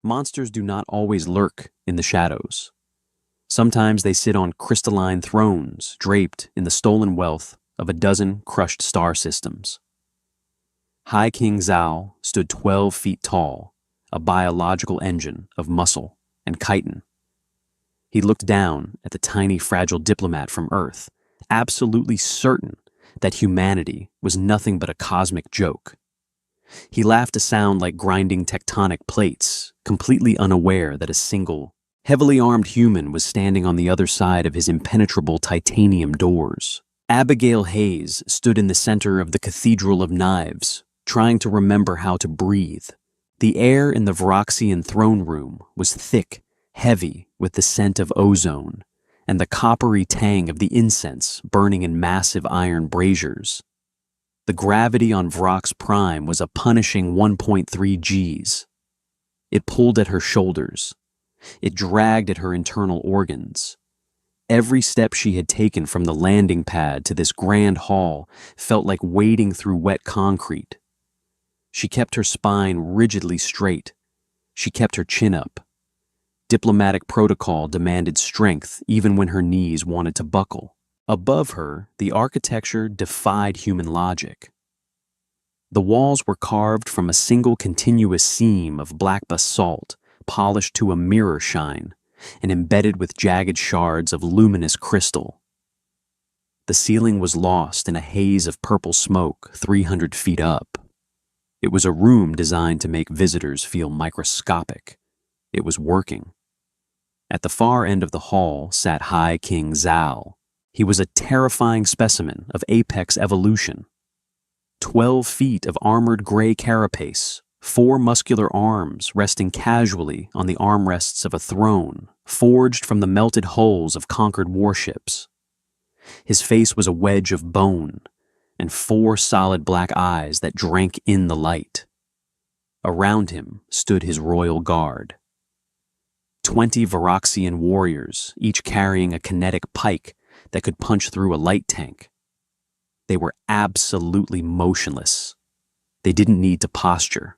Monsters do not always lurk in the shadows. Sometimes they sit on crystalline thrones draped in the stolen wealth of a dozen crushed star systems. High King Zhao stood 12 feet tall, a biological engine of muscle and chitin. He looked down at the tiny, fragile diplomat from Earth, absolutely certain that humanity was nothing but a cosmic joke. He laughed a sound like grinding tectonic plates, completely unaware that a single, heavily armed human was standing on the other side of his impenetrable titanium doors. Abigail Hayes stood in the center of the Cathedral of Knives, trying to remember how to breathe. The air in the Varaxian throne room was thick, heavy with the scent of ozone, and the coppery tang of the incense burning in massive iron braziers. The gravity on Vrox Prime was a punishing 1.3 Gs. It pulled at her shoulders. It dragged at her internal organs. Every step she had taken from the landing pad to this grand hall felt like wading through wet concrete. She kept her spine rigidly straight. She kept her chin up. Diplomatic protocol demanded strength even when her knees wanted to buckle. Above her, the architecture defied human logic. The walls were carved from a single continuous seam of black basalt, polished to a mirror shine, and embedded with jagged shards of luminous crystal. The ceiling was lost in a haze of purple smoke 300 feet up. It was a room designed to make visitors feel microscopic. It was working. At the far end of the hall sat High King Zhao. He was a terrifying specimen of apex evolution. 12 feet of armored gray carapace, 4 muscular arms resting casually on the armrests of a throne, forged from the melted hulls of conquered warships. His face was a wedge of bone, and 4 solid black eyes that drank in the light. Around him stood his royal guard. 20 Varaxian warriors, each carrying a kinetic pike that could punch through a light tank. They were absolutely motionless. They didn't need to posture.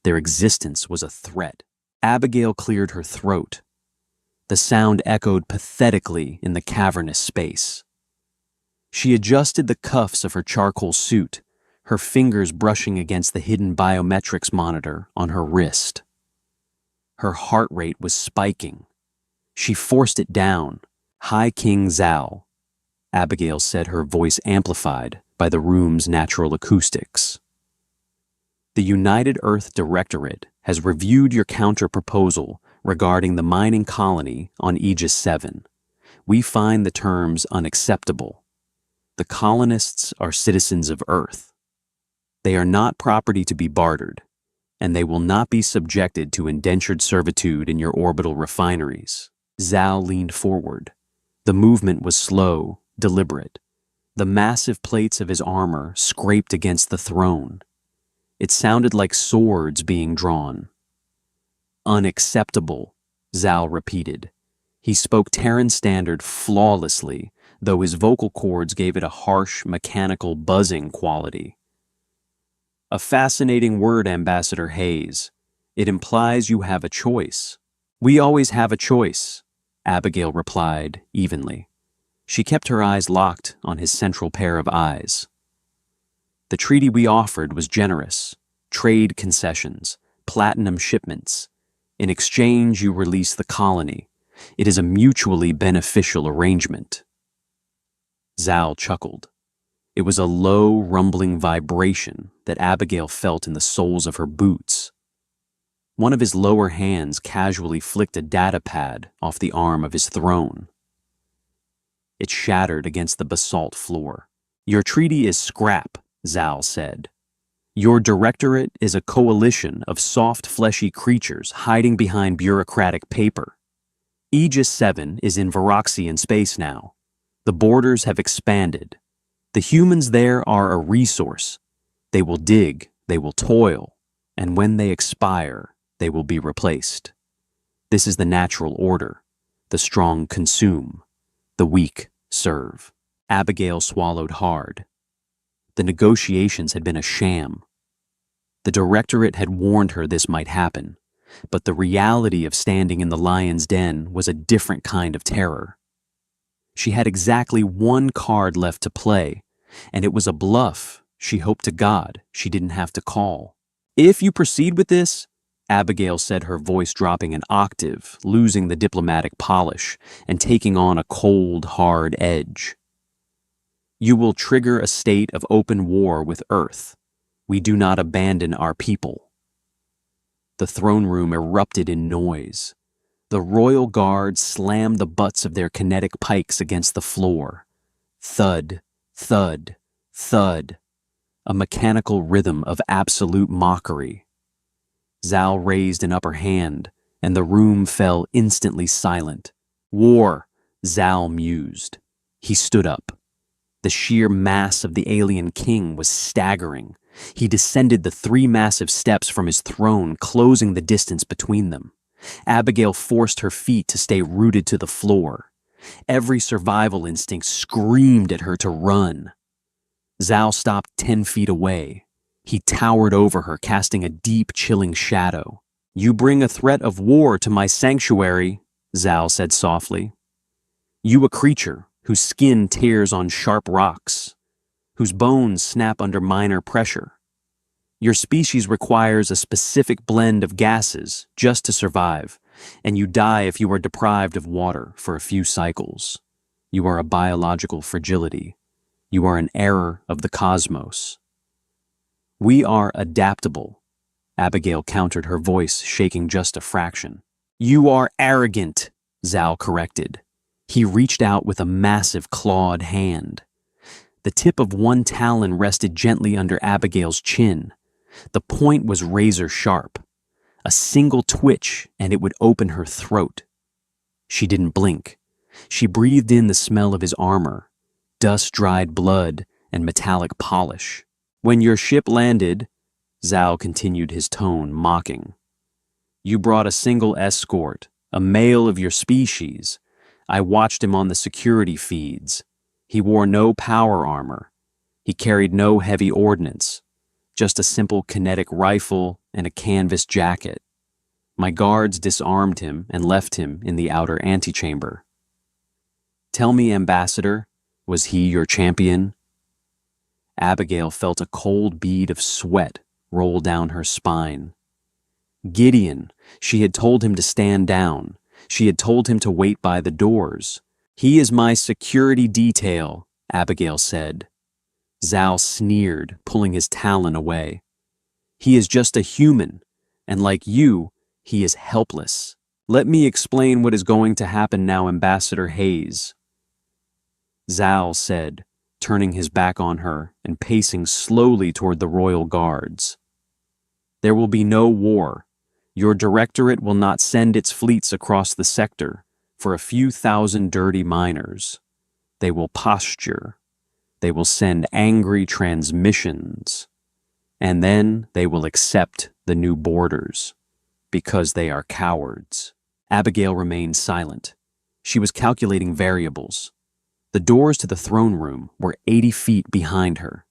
Their existence was a threat. Abigail cleared her throat. The sound echoed pathetically in the cavernous space. She adjusted the cuffs of her charcoal suit, her fingers brushing against the hidden biometrics monitor on her wrist. Her heart rate was spiking. She forced it down. High King Zhao, Abigail said, her voice amplified by the room's natural acoustics. The United Earth Directorate has reviewed your counter-proposal regarding the mining colony on Aegis 7. We find the terms unacceptable. The colonists are citizens of Earth. They are not property to be bartered, and they will not be subjected to indentured servitude in your orbital refineries. Zhao leaned forward. The movement was slow, deliberate. The massive plates of his armor scraped against the throne. It sounded like swords being drawn. Unacceptable, Zhao repeated. He spoke Terran Standard flawlessly, though his vocal cords gave it a harsh, mechanical buzzing quality. A fascinating word, Ambassador Hayes. It implies you have a choice. We always have a choice, Abigail replied evenly. She kept her eyes locked on his central pair of eyes. The treaty we offered was generous. Trade concessions, platinum shipments. In exchange, you release the colony. It is a mutually beneficial arrangement. Zhao chuckled. It was a low, rumbling vibration that Abigail felt in the soles of her boots. One of his lower hands casually flicked a data pad off the arm of his throne. It shattered against the basalt floor. Your treaty is scrap, Zhao said. Your directorate is a coalition of soft, fleshy creatures hiding behind bureaucratic paper. Aegis 7 is in Varaxian space now. The borders have expanded. The humans there are a resource. They will dig, they will toil, and when they expire, they will be replaced. This is the natural order. The strong consume. The weak serve. Abigail swallowed hard. The negotiations had been a sham. The Directorate had warned her this might happen. but the reality of standing in the lion's den was a different kind of terror. She had exactly one card left to play, and it was a bluff she hoped to God she didn't have to call. "If you proceed with this," Abigail said, her voice dropping an octave, losing the diplomatic polish and taking on a cold, hard edge, "you will trigger a state of open war with Earth. We do not abandon our people." The throne room erupted in noise. The royal guards slammed the butts of their kinetic pikes against the floor. Thud, thud, thud. A mechanical rhythm of absolute mockery. Zal raised an upper hand, and the room fell instantly silent. "War," Zal mused. He stood up. The sheer mass of the alien king was staggering. He descended the 3 massive steps from his throne, closing the distance between them. Abigail forced her feet to stay rooted to the floor. Every survival instinct screamed at her to run. Zal stopped 10 feet away. He towered over her, casting a deep, chilling shadow. "You bring a threat of war to my sanctuary," Zal said softly. "You, a creature whose skin tears on sharp rocks, whose bones snap under minor pressure. Your species requires a specific blend of gases just to survive, and you die if you are deprived of water for a few cycles. You are a biological fragility. You are an error of the cosmos." "We are adaptable," Abigail countered, her voice shaking just a fraction. "You are arrogant," Zal corrected. He reached out with a massive clawed hand. The tip of one talon rested gently under Abigail's chin. The point was razor sharp. A single twitch and it would open her throat. She didn't blink. She breathed in the smell of his armor, dust-dried blood and metallic polish. "When your ship landed," Zal continued, his tone mocking, "you brought a single escort, a male of your species. I watched him on the security feeds. He wore no power armor. He carried no heavy ordnance, just a simple kinetic rifle and a canvas jacket. My guards disarmed him and left him in the outer antechamber. Tell me, Ambassador, was he your champion?" Abigail felt a cold bead of sweat roll down her spine. Gideon, she had told him to stand down. She had told him to wait by the doors. "He is my security detail," Abigail said. Zal sneered, pulling his talon away. "He is just a human, and like you, he is helpless. Let me explain what is going to happen now, Ambassador Hayes," Zal said, turning his back on her and pacing slowly toward the royal guards. "There will be no war. Your directorate will not send its fleets across the sector for a few thousand dirty miners. They will posture. They will send angry transmissions. And then they will accept the new borders, because they are cowards." Abigail remained silent. She was calculating variables. The doors to the throne room were 80 feet behind her.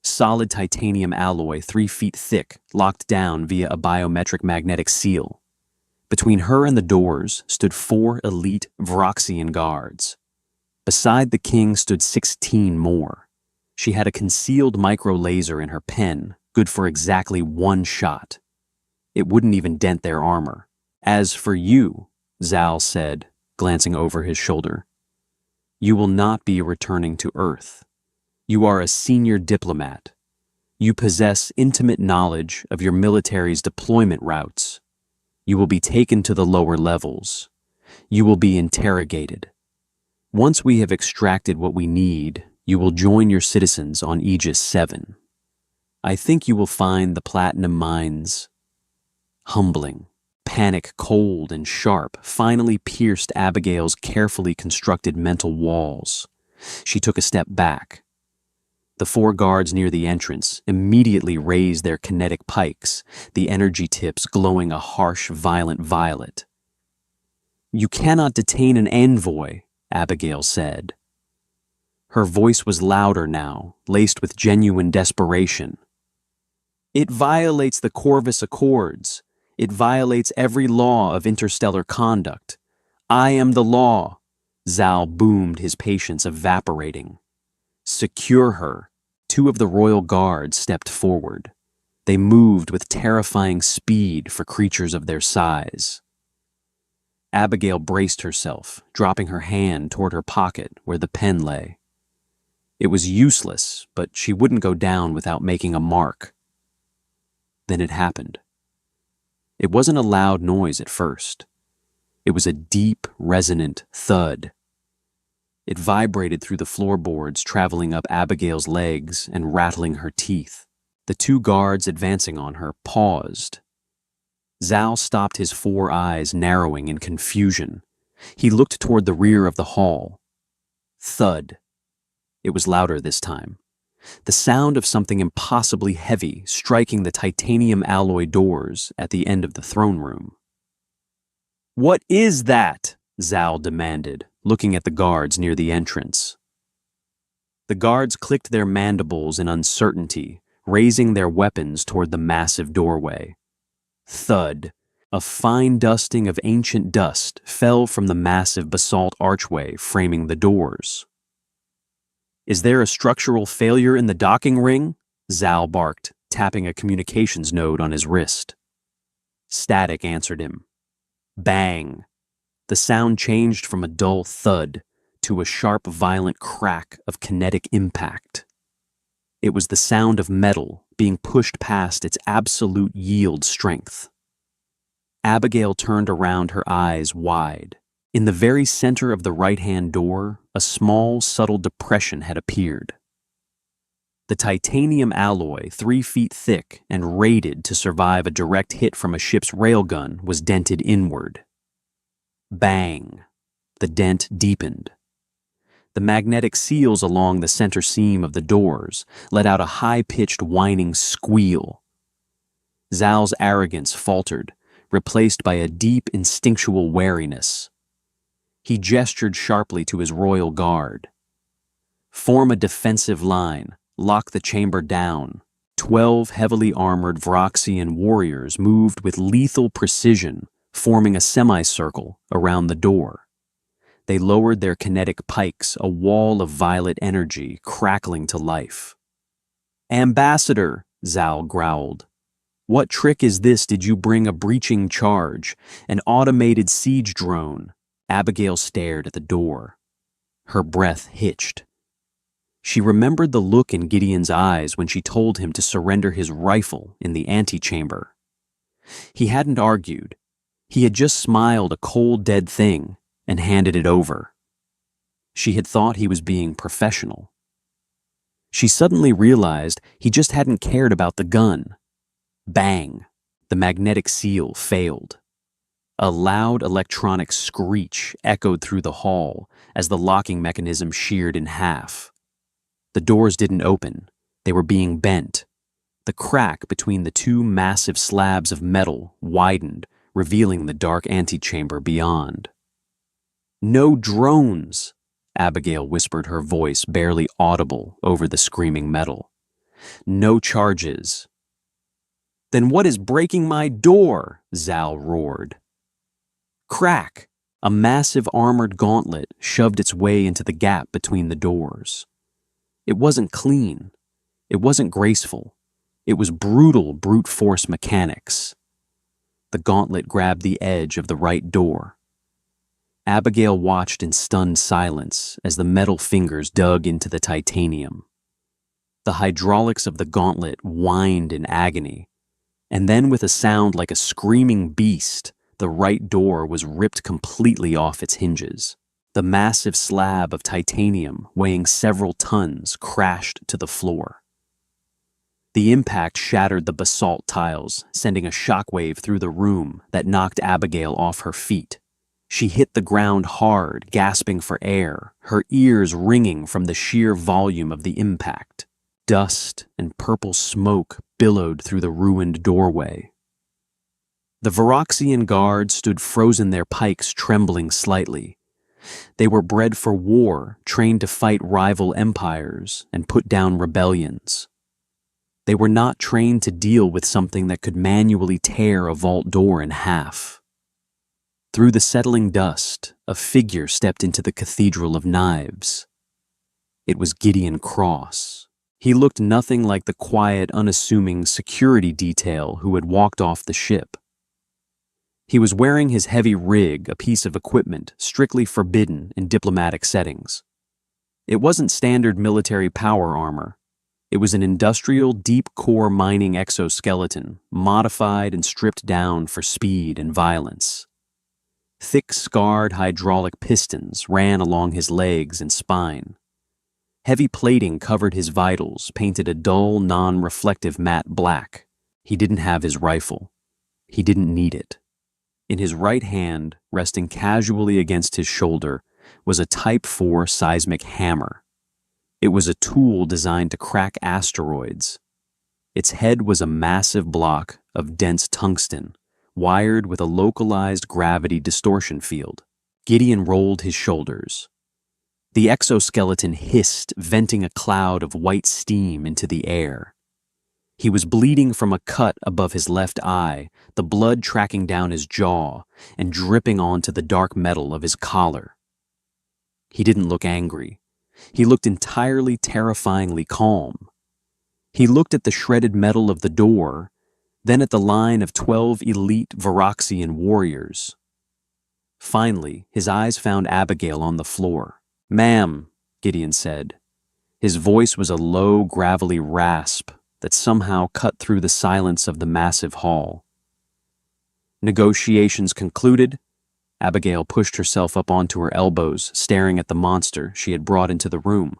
Solid titanium alloy 3 feet thick, locked down via a biometric magnetic seal. Between her and the doors stood 4 elite Vroxian guards. Beside the king stood 16 more. She had a concealed micro-laser in her pen, good for exactly 1 shot. It wouldn't even dent their armor. "As for you," Zal said, glancing over his shoulder, "you will not be returning to Earth. You are a senior diplomat. You possess intimate knowledge of your military's deployment routes. You will be taken to the lower levels. You will be interrogated. Once we have extracted what we need, you will join your citizens on Aegis 7. I think you will find the platinum mines humbling." Panic, cold and sharp, finally pierced Abigail's carefully constructed mental walls. She took a step back. The 4 guards near the entrance immediately raised their kinetic pikes, the energy tips glowing a harsh, violent violet. "You cannot detain an envoy," Abigail said. Her voice was louder now, laced with genuine desperation. "It violates the Corvus Accords. It violates every law of interstellar conduct. I am the law. Zal boomed, his patience evaporating. Secure her. Two of the royal guards stepped forward. They moved with terrifying speed for creatures of their size. Abigail braced herself, dropping her hand toward her pocket where the pen lay. It was useless, but she wouldn't go down without making a mark. Then it happened. It wasn't a loud noise at first. It was a deep, resonant thud. It vibrated through the floorboards, traveling up Abigail's legs and rattling her teeth. The two guards advancing on her paused. Zal stopped, his four eyes narrowing in confusion. He looked toward the rear of the hall. Thud. It was louder this time. The sound of something impossibly heavy striking the titanium alloy doors at the end of the throne room. "What is that?" Zal demanded, looking at the guards near the entrance. The guards clicked their mandibles in uncertainty, raising their weapons toward the massive doorway. Thud. A fine dusting of ancient dust fell from the massive basalt archway framing the doors. "Is there a structural failure in the docking ring?" Zal barked, tapping a communications node on his wrist. Static answered him. Bang! The sound changed from a dull thud to a sharp, violent crack of kinetic impact. It was the sound of metal being pushed past its absolute yield strength. Abigail turned around, her eyes wide. In the very center of the right-hand door, a small, subtle depression had appeared. The titanium alloy, 3 feet thick and rated to survive a direct hit from a ship's railgun, was dented inward. Bang! The dent deepened. The magnetic seals along the center seam of the doors let out a high-pitched whining squeal. Zal's arrogance faltered, replaced by a deep instinctual wariness. He gestured sharply to his royal guard. "Form a defensive line. Lock the chamber down." 12 heavily armored Vroxian warriors moved with lethal precision, forming a semicircle around the door. They lowered their kinetic pikes, a wall of violet energy crackling to life. "Ambassador," Zal growled. "What trick is this? Did you bring a breaching charge? An automated siege drone?" Abigail stared at the door. Her breath hitched. She remembered the look in Gideon's eyes when she told him to surrender his rifle in the antechamber. He hadn't argued. He had just smiled a cold, dead thing and handed it over. She had thought he was being professional. She suddenly realized he just hadn't cared about the gun. Bang! The magnetic seal failed. A loud electronic screech echoed through the hall as the locking mechanism sheared in half. The doors didn't open. They were being bent. The crack between the two massive slabs of metal widened, revealing the dark antechamber beyond. "No drones," Abigail whispered, her voice barely audible over the screaming metal. "No charges." "Then what is breaking my door?" Zal roared. Crack! A massive armored gauntlet shoved its way into the gap between the doors. It wasn't clean. It wasn't graceful. It was brutal brute force mechanics. The gauntlet grabbed the edge of the right door. Abigail watched in stunned silence as the metal fingers dug into the titanium. The hydraulics of the gauntlet whined in agony, and then with a sound like a screaming beast, the right door was ripped completely off its hinges. The massive slab of titanium, weighing several tons, crashed to the floor. The impact shattered the basalt tiles, sending a shockwave through the room that knocked Abigail off her feet. She hit the ground hard, gasping for air, her ears ringing from the sheer volume of the impact. Dust and purple smoke billowed through the ruined doorway. The Vroxian guards stood frozen, their pikes trembling slightly. They were bred for war, trained to fight rival empires and put down rebellions. They were not trained to deal with something that could manually tear a vault door in half. Through the settling dust, a figure stepped into the Cathedral of Knives. It was Gideon Cross. He looked nothing like the quiet, unassuming security detail who had walked off the ship. He was wearing his heavy rig, a piece of equipment strictly forbidden in diplomatic settings. It wasn't standard military power armor. It was an industrial, deep-core mining exoskeleton, modified and stripped down for speed and violence. Thick, scarred hydraulic pistons ran along his legs and spine. Heavy plating covered his vitals, painted a dull, non-reflective matte black. He didn't have his rifle. He didn't need it. In his right hand, resting casually against his shoulder, was a Type 4 seismic hammer. It was a tool designed to crack asteroids. Its head was a massive block of dense tungsten, wired with a localized gravity distortion field. Gideon rolled his shoulders. The exoskeleton hissed, venting a cloud of white steam into the air. He was bleeding from a cut above his left eye, the blood tracking down his jaw and dripping onto the dark metal of his collar. He didn't look angry. He looked entirely terrifyingly calm. He looked at the shredded metal of the door, then at the line of 12 elite Varaxian warriors. Finally, his eyes found Abigail on the floor. "Ma'am," Gideon said. His voice was a low, gravelly rasp that somehow cut through the silence of the massive hall. Negotiations concluded. Abigail pushed herself up onto her elbows, staring at the monster she had brought into the room.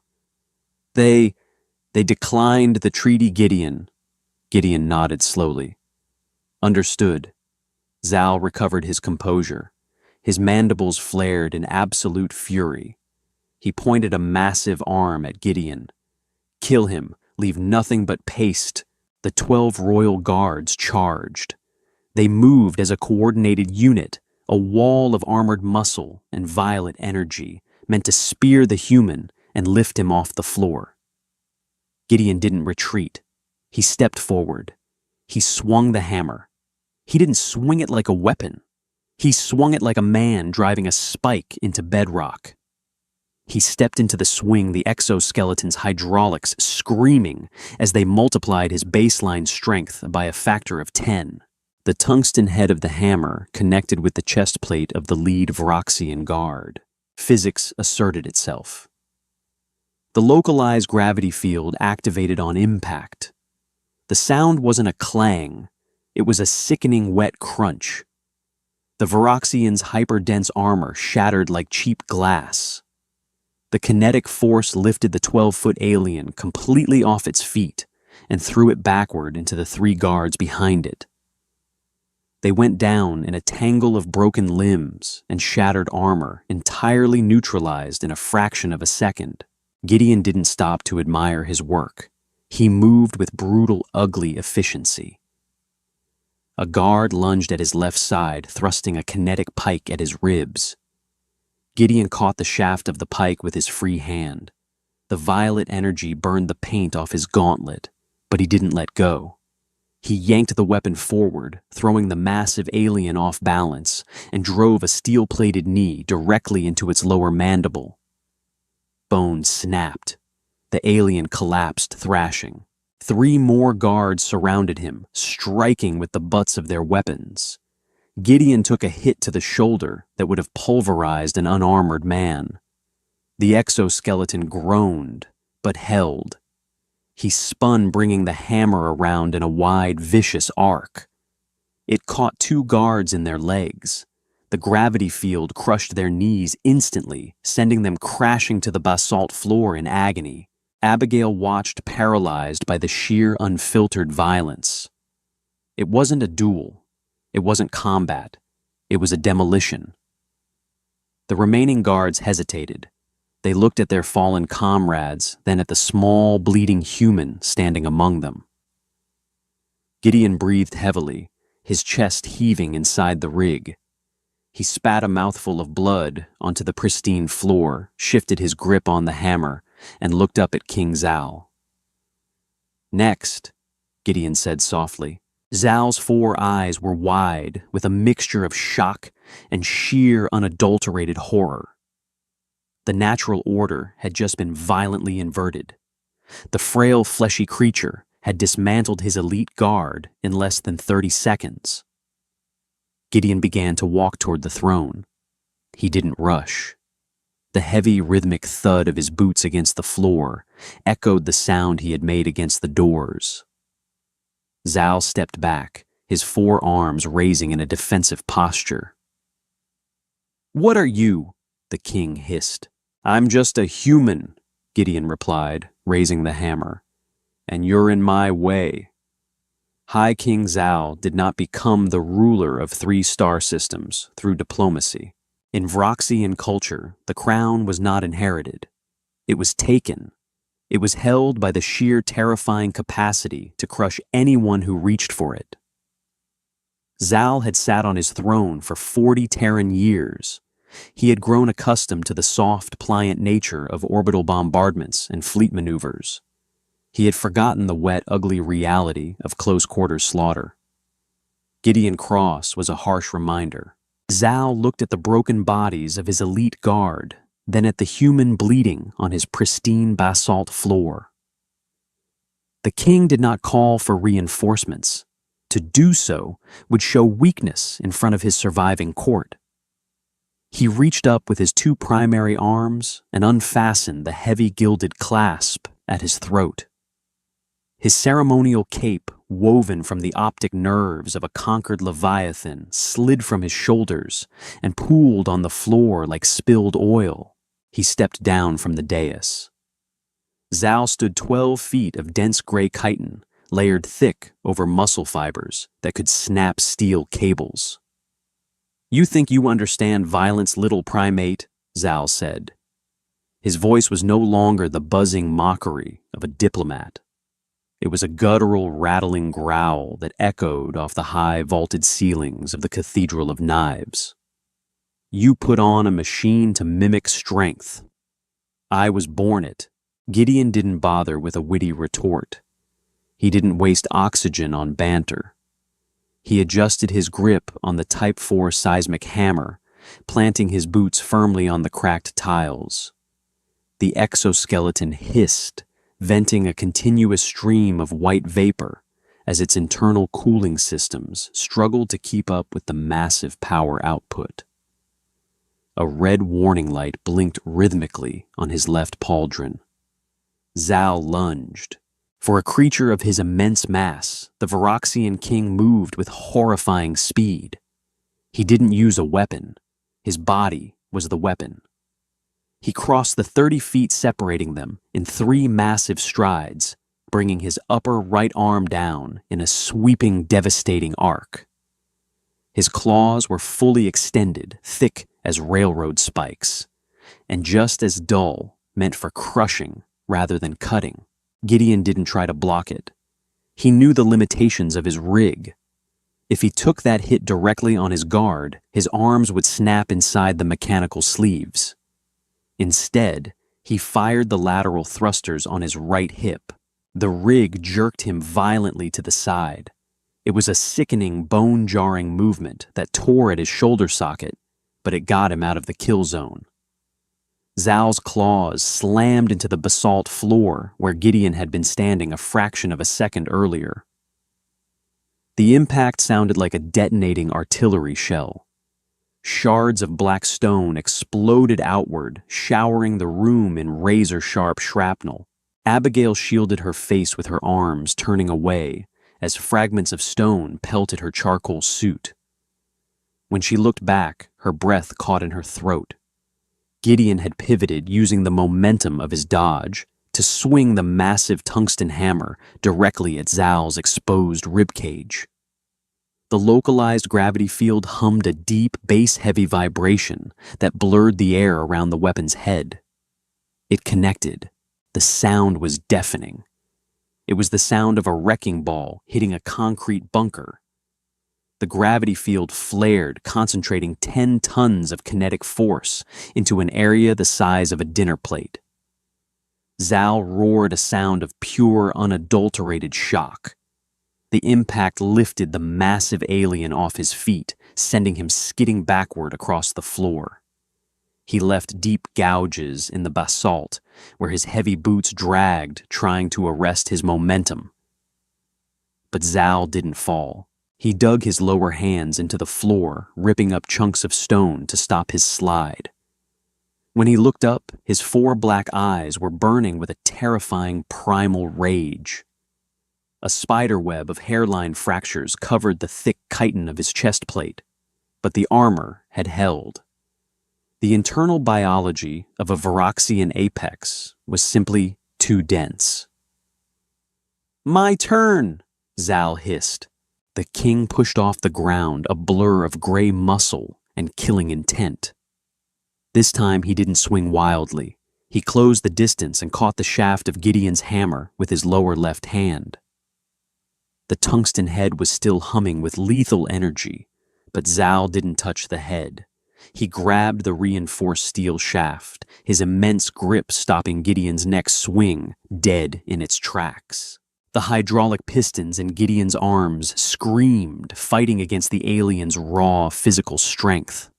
They declined the treaty, Gideon. Gideon nodded slowly. Understood. Zal recovered his composure. His mandibles flared in absolute fury. He pointed a massive arm at Gideon. Kill him. Leave nothing but paste. The 12 royal guards charged. They moved as a coordinated unit, a wall of armored muscle and violet energy, meant to spear the human and lift him off the floor. Gideon didn't retreat. He stepped forward. He swung the hammer. He didn't swing it like a weapon. He swung it like a man driving a spike into bedrock. He stepped into the swing, the exoskeleton's hydraulics screaming as they multiplied his baseline strength by a factor of 10. The tungsten head of the hammer connected with the chest plate of the lead Varaxian guard. Physics asserted itself. The localized gravity field activated on impact. The sound wasn't a clang. It was a sickening wet crunch. The Varaxian's hyper-dense armor shattered like cheap glass. The kinetic force lifted the 12-foot alien completely off its feet and threw it backward into the 3 guards behind it. They went down in a tangle of broken limbs and shattered armor, entirely neutralized in a fraction of a second. Gideon didn't stop to admire his work. He moved with brutal, ugly efficiency. A guard lunged at his left side, thrusting a kinetic pike at his ribs. Gideon caught the shaft of the pike with his free hand. The violet energy burned the paint off his gauntlet, but he didn't let go. He yanked the weapon forward, throwing the massive alien off balance, and drove a steel-plated knee directly into its lower mandible. Bone snapped. The alien collapsed, thrashing. 3 more guards surrounded him, striking with the butts of their weapons. Gideon took a hit to the shoulder that would have pulverized an unarmored man. The exoskeleton groaned, but held. He spun, bringing the hammer around in a wide, vicious arc. It caught 2 guards in their legs. The gravity field crushed their knees instantly, sending them crashing to the basalt floor in agony. Abigail watched, paralyzed by the sheer, unfiltered violence. It wasn't a duel. It wasn't combat. It was a demolition. The remaining guards hesitated. They looked at their fallen comrades, then at the small, bleeding human standing among them. Gideon breathed heavily, his chest heaving inside the rig. He spat a mouthful of blood onto the pristine floor, shifted his grip on the hammer, and looked up at King Zal. Next, Gideon said softly. Zal's 4 eyes were wide with a mixture of shock and sheer unadulterated horror. The natural order had just been violently inverted. The frail, fleshy creature had dismantled his elite guard in less than 30 seconds. Gideon began to walk toward the throne. He didn't rush. The heavy, rhythmic thud of his boots against the floor echoed the sound he had made against the doors. Zal stepped back, his 4 arms raising in a defensive posture. "What are you?" the king hissed. "I'm just a human," Gideon replied, raising the hammer. "And you're in my way." High King Zal did not become the ruler of 3 star systems through diplomacy. In Vroxian culture, the crown was not inherited. It was taken. It was held by the sheer terrifying capacity to crush anyone who reached for it. Zal had sat on his throne for 40 Terran years. He had grown accustomed to the soft, pliant nature of orbital bombardments and fleet maneuvers. He had forgotten the wet, ugly reality of close-quarters slaughter. Gideon Cross was a harsh reminder. Zal looked at the broken bodies of his elite guard, then at the human bleeding on his pristine basalt floor. The king did not call for reinforcements. To do so would show weakness in front of his surviving court. He reached up with his 2 primary arms and unfastened the heavy gilded clasp at his throat. His ceremonial cape, woven from the optic nerves of a conquered leviathan, slid from his shoulders and pooled on the floor like spilled oil. He stepped down from the dais. Zal stood 12 feet of dense gray chitin, layered thick over muscle fibers that could snap steel cables. "You think you understand violence, little primate," Zal said. His voice was no longer the buzzing mockery of a diplomat. It was a guttural, rattling growl that echoed off the high, vaulted ceilings of the Cathedral of Knives. "You put on a machine to mimic strength. I was born it." Gideon didn't bother with a witty retort. He didn't waste oxygen on banter. He adjusted his grip on the Type 4 seismic hammer, planting his boots firmly on the cracked tiles. The exoskeleton hissed, venting a continuous stream of white vapor as its internal cooling systems struggled to keep up with the massive power output. A red warning light blinked rhythmically on his left pauldron. Zal lunged. For a creature of his immense mass, the Vroxian king moved with horrifying speed. He didn't use a weapon. His body was the weapon. He crossed the 30 feet separating them in 3 massive strides, bringing his upper right arm down in a sweeping, devastating arc. His claws were fully extended, thick as railroad spikes, and just as dull, meant for crushing rather than cutting. Gideon didn't try to block it. He knew the limitations of his rig. If he took that hit directly on his guard, his arms would snap inside the mechanical sleeves. Instead, he fired the lateral thrusters on his right hip. The rig jerked him violently to the side. It was a sickening, bone-jarring movement that tore at his shoulder socket, but it got him out of the kill zone. Zal's claws slammed into the basalt floor where Gideon had been standing a fraction of a second earlier. The impact sounded like a detonating artillery shell. Shards of black stone exploded outward, showering the room in razor-sharp shrapnel. Abigail shielded her face with her arms, turning away, as fragments of stone pelted her charcoal suit. When she looked back, her breath caught in her throat. Gideon had pivoted using the momentum of his dodge to swing the massive tungsten hammer directly at Zal's exposed ribcage. The localized gravity field hummed a deep, bass-heavy vibration that blurred the air around the weapon's head. It connected. The sound was deafening. It was the sound of a wrecking ball hitting a concrete bunker. The gravity field flared, concentrating 10 tons of kinetic force into an area the size of a dinner plate. Zal roared a sound of pure, unadulterated shock. The impact lifted the massive alien off his feet, sending him skidding backward across the floor. He left deep gouges in the basalt, where his heavy boots dragged, trying to arrest his momentum. But Zal didn't fall. He dug his lower hands into the floor, ripping up chunks of stone to stop his slide. When he looked up, his 4 black eyes were burning with a terrifying primal rage. A spiderweb of hairline fractures covered the thick chitin of his chest plate, but the armor had held. The internal biology of a Varaxian apex was simply too dense. "My turn!" Zal hissed. The king pushed off the ground, a blur of gray muscle and killing intent. This time he didn't swing wildly. He closed the distance and caught the shaft of Gideon's hammer with his lower left hand. The tungsten head was still humming with lethal energy, but Zal didn't touch the head. He grabbed the reinforced steel shaft, his immense grip stopping Gideon's neck swing, dead in its tracks. The hydraulic pistons in Gideon's arms screamed, fighting against the alien's raw physical strength.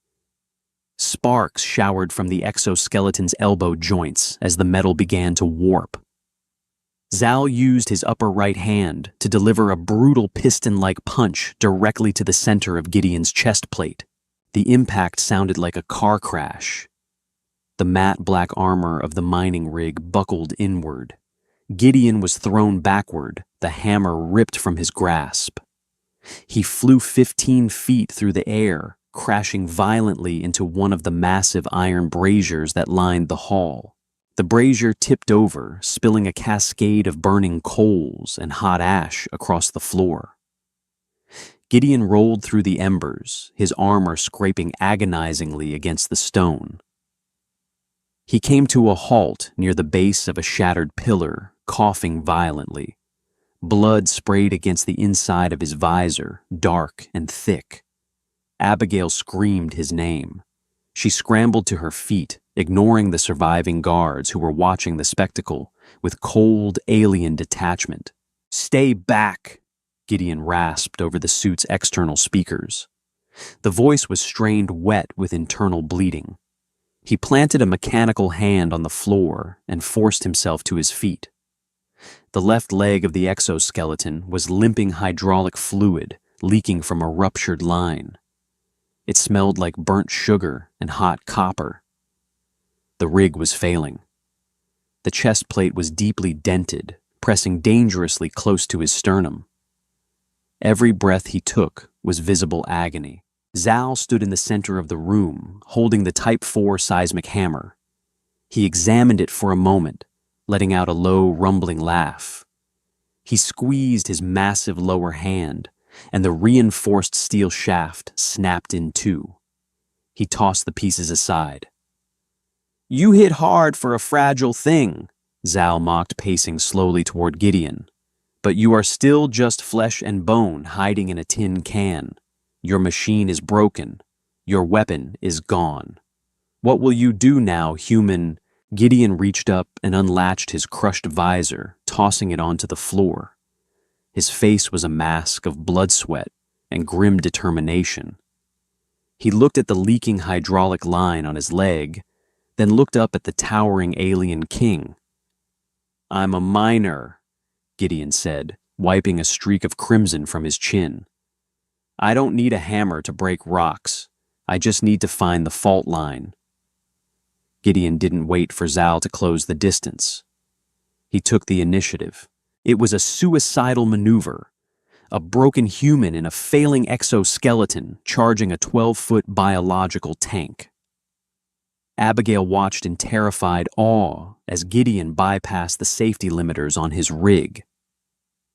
Sparks showered from the exoskeleton's elbow joints as the metal began to warp. Zal used his upper right hand to deliver a brutal piston-like punch directly to the center of Gideon's chest plate. The impact sounded like a car crash. The matte black armor of the mining rig buckled inward. Gideon was thrown backward, the hammer ripped from his grasp. He flew 15 feet through the air, crashing violently into one of the massive iron braziers that lined the hall. The brazier tipped over, spilling a cascade of burning coals and hot ash across the floor. Gideon rolled through the embers, his armor scraping agonizingly against the stone. He came to a halt near the base of a shattered pillar, coughing violently. Blood sprayed against the inside of his visor, dark and thick. Abigail screamed his name. She scrambled to her feet, ignoring the surviving guards who were watching the spectacle with cold, alien detachment. "Stay back!" Gideon rasped over the suit's external speakers. The voice was strained wet with internal bleeding. He planted a mechanical hand on the floor and forced himself to his feet. The left leg of the exoskeleton was limping hydraulic fluid leaking from a ruptured line. It smelled like burnt sugar and hot copper. The rig was failing. The chest plate was deeply dented, pressing dangerously close to his sternum. Every breath he took was visible agony. Zal stood in the center of the room, holding the Type 4 seismic hammer. He examined it for a moment, letting out a low, rumbling laugh. He squeezed his massive lower hand, and the reinforced steel shaft snapped in two. He tossed the pieces aside. "You hit hard for a fragile thing," Zal mocked, pacing slowly toward Gideon. "But you are still just flesh and bone hiding in a tin can. Your machine is broken. Your weapon is gone. What will you do now, human?" Gideon reached up and unlatched his crushed visor, tossing it onto the floor. His face was a mask of blood sweat and grim determination. He looked at the leaking hydraulic line on his leg, then looked up at the towering alien king. "I'm a miner," Gideon said, wiping a streak of crimson from his chin. "I don't need a hammer to break rocks. I just need to find the fault line." Gideon didn't wait for Zal to close the distance. He took the initiative. It was a suicidal maneuver. A broken human in a failing exoskeleton charging a 12-foot biological tank. Abigail watched in terrified awe as Gideon bypassed the safety limiters on his rig.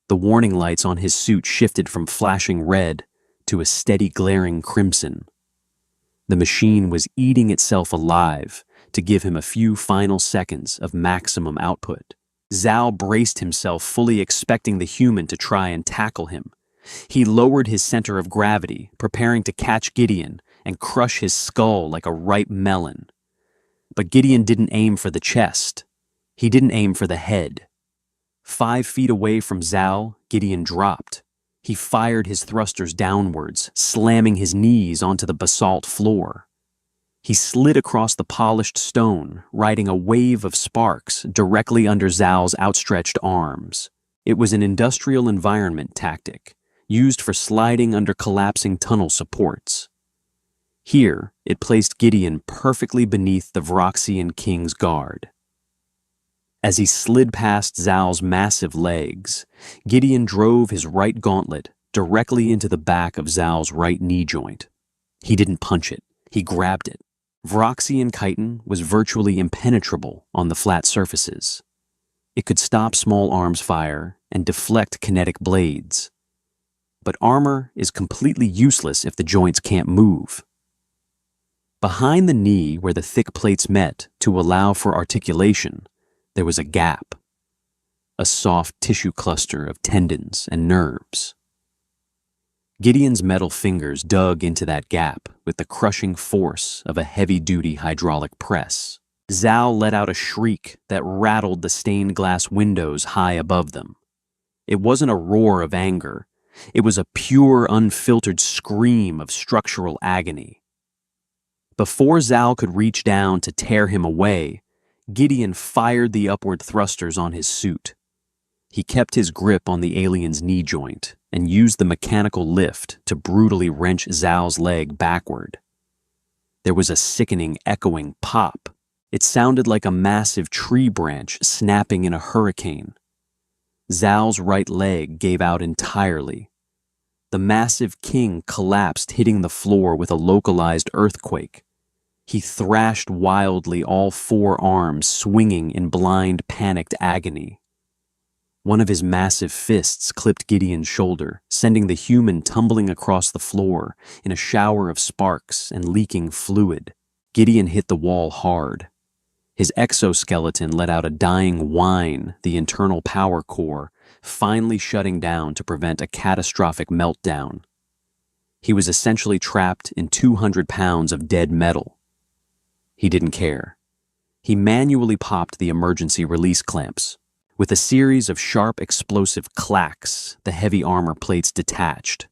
The warning lights on his suit shifted from flashing red to a steady glaring crimson. The machine was eating itself alive to give him a few final seconds of maximum output. Zal braced himself, fully expecting the human to try and tackle him. He lowered his center of gravity, preparing to catch Gideon and crush his skull like a ripe melon. But Gideon didn't aim for the chest. He didn't aim for the head. 5 feet away from Zal, Gideon dropped. He fired his thrusters downwards, slamming his knees onto the basalt floor. He slid across the polished stone, riding a wave of sparks directly under Zal's outstretched arms. It was an industrial environment tactic, used for sliding under collapsing tunnel supports. Here, it placed Gideon perfectly beneath the Vroxian king's guard. As he slid past Zal's massive legs, Gideon drove his right gauntlet directly into the back of Zal's right knee joint. He didn't punch it, he grabbed it. Vroxian chitin was virtually impenetrable on the flat surfaces. It could stop small arms fire and deflect kinetic blades. But armor is completely useless if the joints can't move. Behind the knee where the thick plates met to allow for articulation, there was a gap, a soft tissue cluster of tendons and nerves. Gideon's metal fingers dug into that gap with the crushing force of a heavy-duty hydraulic press. Zal let out a shriek that rattled the stained glass windows high above them. It wasn't a roar of anger. It was a pure, unfiltered scream of structural agony. Before Zal could reach down to tear him away, Gideon fired the upward thrusters on his suit. He kept his grip on the alien's knee joint and used the mechanical lift to brutally wrench Zal's leg backward. There was a sickening, echoing pop. It sounded like a massive tree branch snapping in a hurricane. Zal's right leg gave out entirely. The massive king collapsed, hitting the floor with a localized earthquake. He thrashed wildly, all four arms swinging in blind, panicked agony. One of his massive fists clipped Gideon's shoulder, sending the human tumbling across the floor in a shower of sparks and leaking fluid. Gideon hit the wall hard. His exoskeleton let out a dying whine, the internal power core finally shutting down to prevent a catastrophic meltdown. He was essentially trapped in 200 pounds of dead metal. He didn't care. He manually popped the emergency release clamps. With a series of sharp explosive clacks, the heavy armor plates detached.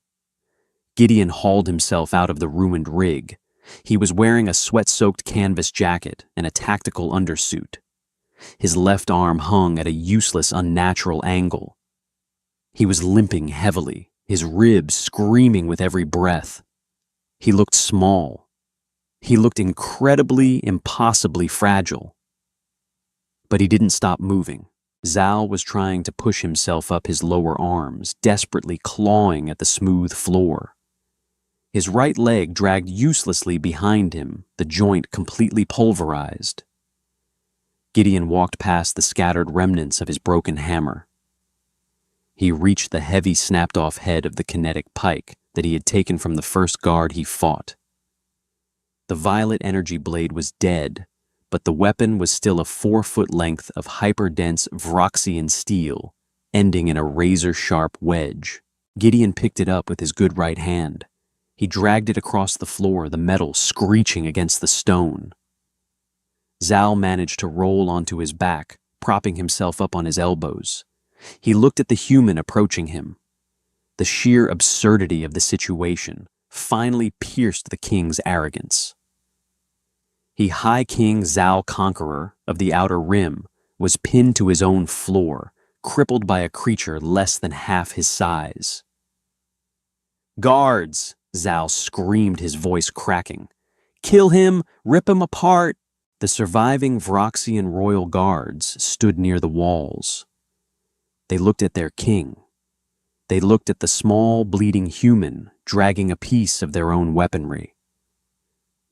Gideon hauled himself out of the ruined rig. He was wearing a sweat-soaked canvas jacket and a tactical undersuit. His left arm hung at a useless, unnatural angle. He was limping heavily, his ribs screaming with every breath. He looked small. He looked incredibly, impossibly fragile. But he didn't stop moving. Zal was trying to push himself up his lower arms, desperately clawing at the smooth floor. His right leg dragged uselessly behind him, the joint completely pulverized. Gideon walked past the scattered remnants of his broken hammer. He reached the heavy, snapped-off head of the kinetic pike that he had taken from the first guard he fought. The violet energy blade was dead, but the weapon was still a 4-foot length of hyper-dense Vroxian steel, ending in a razor-sharp wedge. Gideon picked it up with his good right hand. He dragged it across the floor, the metal screeching against the stone. Zal managed to roll onto his back, propping himself up on his elbows. He looked at the human approaching him. The sheer absurdity of the situation finally pierced the king's arrogance. High King Zal Conqueror of the Outer Rim was pinned to his own floor, crippled by a creature less than half his size. "Guards!" Zal screamed, his voice cracking. "Kill him! Rip him apart!" The surviving Vroxian royal guards stood near the walls. They looked at their king. They looked at the small, bleeding human dragging a piece of their own weaponry.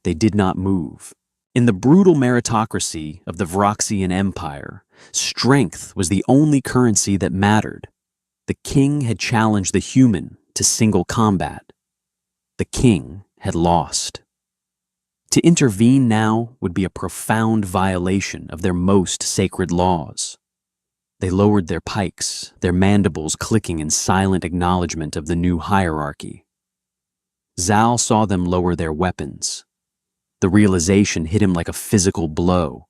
They did not move. In the brutal meritocracy of the Vroxian Empire, strength was the only currency that mattered. The king had challenged the human to single combat. The king had lost. To intervene now would be a profound violation of their most sacred laws. They lowered their pikes, their mandibles clicking in silent acknowledgement of the new hierarchy. Zal saw them lower their weapons. The realization hit him like a physical blow.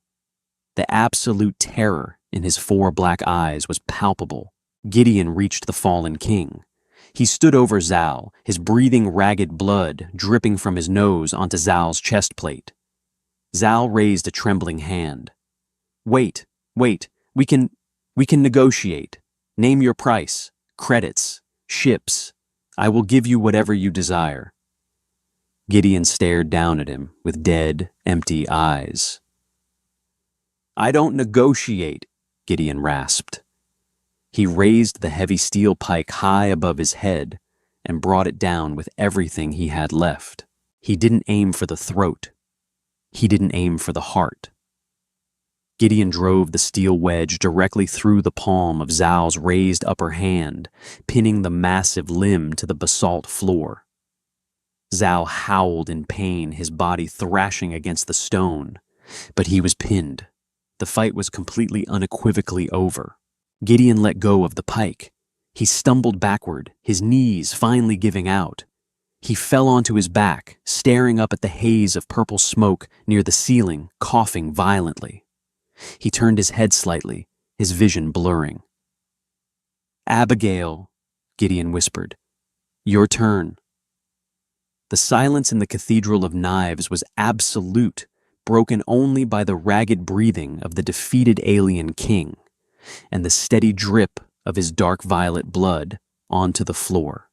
The absolute terror in his 4 black eyes was palpable. Gideon reached the fallen king. He stood over Zal, his breathing ragged blood dripping from his nose onto Zal's chest plate. Zal raised a trembling hand. Wait, we can negotiate. Name your price, credits, ships. I will give you whatever you desire. Gideon stared down at him with dead, empty eyes. I don't negotiate, Gideon rasped. He raised the heavy steel pike high above his head and brought it down with everything he had left. He didn't aim for the throat. He didn't aim for the heart. Gideon drove the steel wedge directly through the palm of Zal's raised upper hand, pinning the massive limb to the basalt floor. Zal howled in pain, his body thrashing against the stone, but he was pinned. The fight was completely unequivocally over. Gideon let go of the pike. He stumbled backward, his knees finally giving out. He fell onto his back, staring up at the haze of purple smoke near the ceiling, coughing violently. He turned his head slightly, his vision blurring. Abigail, Gideon whispered. Your turn. The silence in the Cathedral of Knives was absolute, broken only by the ragged breathing of the defeated alien king and the steady drip of his dark violet blood onto the floor.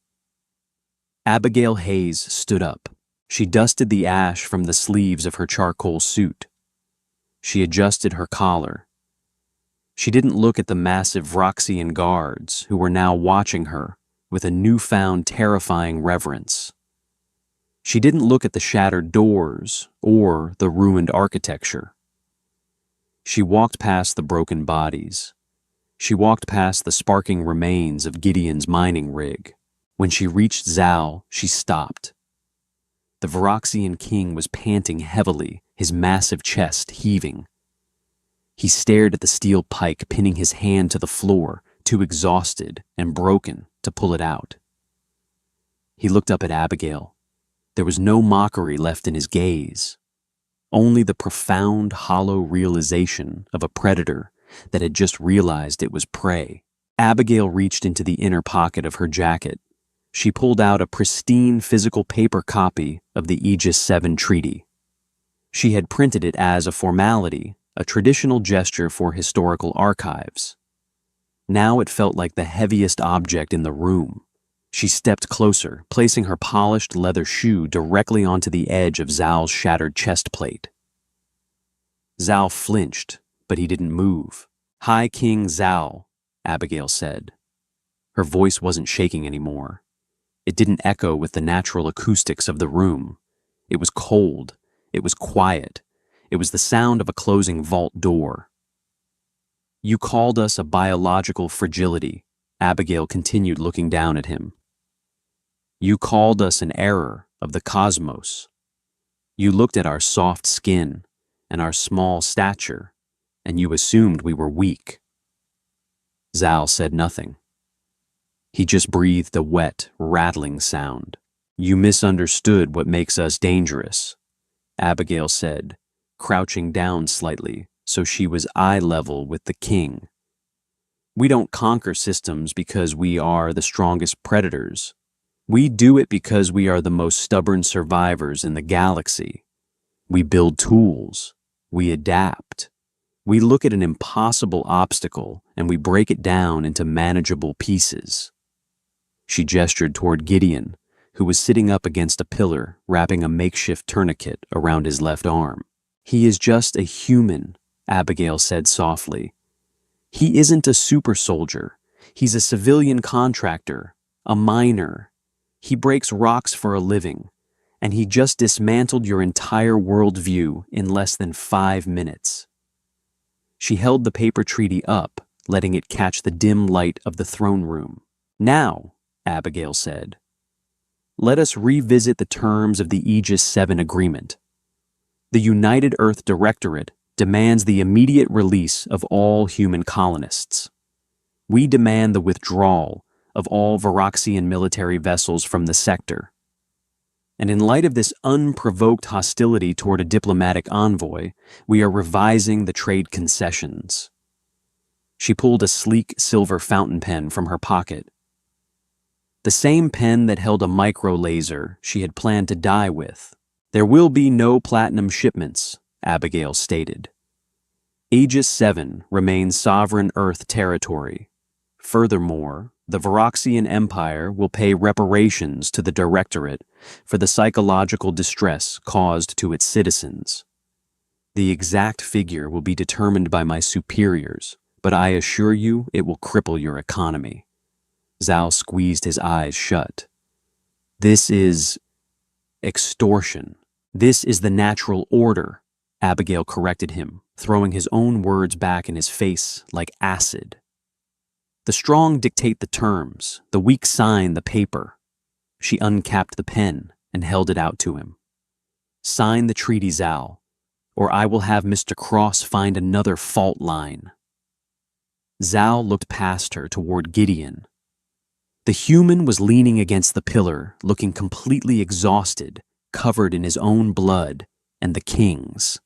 Abigail Hayes stood up. She dusted the ash from the sleeves of her charcoal suit. She adjusted her collar. She didn't look at the massive Vroxian guards who were now watching her with a newfound terrifying reverence. She didn't look at the shattered doors or the ruined architecture. She walked past the broken bodies. She walked past the sparking remains of Gideon's mining rig. When she reached Zal, she stopped. The Vroxian king was panting heavily, his massive chest heaving. He stared at the steel pike, pinning his hand to the floor, too exhausted and broken to pull it out. He looked up at Abigail. There was no mockery left in his gaze, only the profound, hollow realization of a predator that had just realized it was prey. Abigail reached into the inner pocket of her jacket. She pulled out a pristine physical paper copy of the Aegis 7 Treaty. She had printed it as a formality, a traditional gesture for historical archives. Now it felt like the heaviest object in the room. She stepped closer, placing her polished leather shoe directly onto the edge of Zal's shattered chest plate. Zal flinched, but he didn't move. High King Zal, Abigail said. Her voice wasn't shaking anymore. It didn't echo with the natural acoustics of the room. It was cold. It was quiet. It was the sound of a closing vault door. You called us a biological fragility, Abigail continued, looking down at him. You called us an error of the cosmos. You looked at our soft skin and our small stature, and you assumed we were weak. Zal said nothing. He just breathed a wet, rattling sound. You misunderstood what makes us dangerous, Abigail said, crouching down slightly so she was eye level with the king. We don't conquer systems because we are the strongest predators. We do it because we are the most stubborn survivors in the galaxy. We build tools. We adapt. We look at an impossible obstacle and we break it down into manageable pieces. She gestured toward Gideon, who was sitting up against a pillar, wrapping a makeshift tourniquet around his left arm. He is just a human, Abigail said softly. He isn't a super soldier. He's a civilian contractor, a miner. He breaks rocks for a living, and he just dismantled your entire worldview in less than 5 minutes. She held the paper treaty up, letting it catch the dim light of the throne room. Now, Abigail said, let us revisit the terms of the Aegis 7 agreement. The United Earth Directorate demands the immediate release of all human colonists. We demand the withdrawal of all Vroxian military vessels from the sector. And in light of this unprovoked hostility toward a diplomatic envoy, we are revising the trade concessions. She pulled a sleek silver fountain pen from her pocket. The same pen that held a micro-laser she had planned to die with. There will be no platinum shipments, Abigail stated. Aegis 7 remains sovereign Earth territory. Furthermore, the Varaxian Empire will pay reparations to the Directorate for the psychological distress caused to its citizens. The exact figure will be determined by my superiors, but I assure you it will cripple your economy. Zhao squeezed his eyes shut. This is extortion. This is the natural order, Abigail corrected him, throwing his own words back in his face like acid. The strong dictate the terms, the weak sign the paper. She uncapped the pen and held it out to him. Sign the treaty, Zhao, or I will have Mr. Cross find another fault line. Zhao looked past her toward Gideon. The human was leaning against the pillar, looking completely exhausted, covered in his own blood and the king's.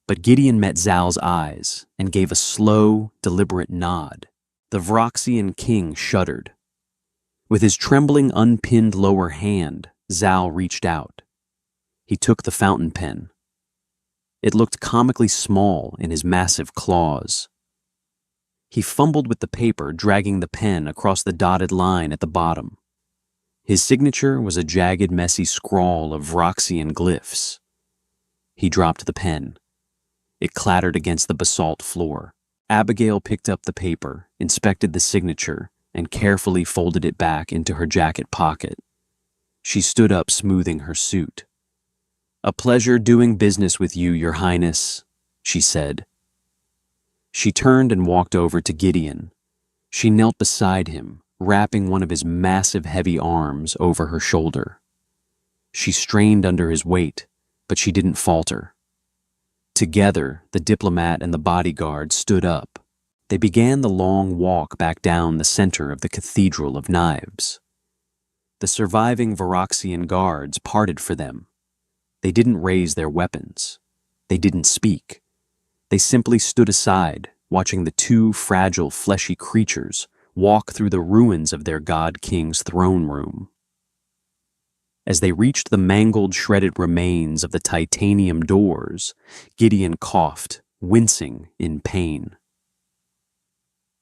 But Gideon met Zhao's eyes and gave a slow, deliberate nod. The Varaxian king shuddered. With his trembling, unpinned lower hand, Zhao reached out. He took the fountain pen. It looked comically small in his massive claws. He fumbled with the paper, dragging the pen across the dotted line at the bottom. His signature was a jagged, messy scrawl of Varaxian glyphs. He dropped the pen. It clattered against the basalt floor. Abigail picked up the paper, inspected the signature, and carefully folded it back into her jacket pocket. She stood up, smoothing her suit. "A pleasure doing business with you, Your Highness," she said. She turned and walked over to Gideon. She knelt beside him, wrapping one of his massive, heavy arms over her shoulder. She strained under his weight, but she didn't falter. Together, the diplomat and the bodyguard stood up. They began the long walk back down the center of the Cathedral of Knives. The surviving Varaxian guards parted for them. They didn't raise their weapons. They didn't speak. They simply stood aside, watching the two fragile, fleshy creatures walk through the ruins of their god-king's throne room. As they reached the mangled, shredded remains of the titanium doors, Gideon coughed, wincing in pain.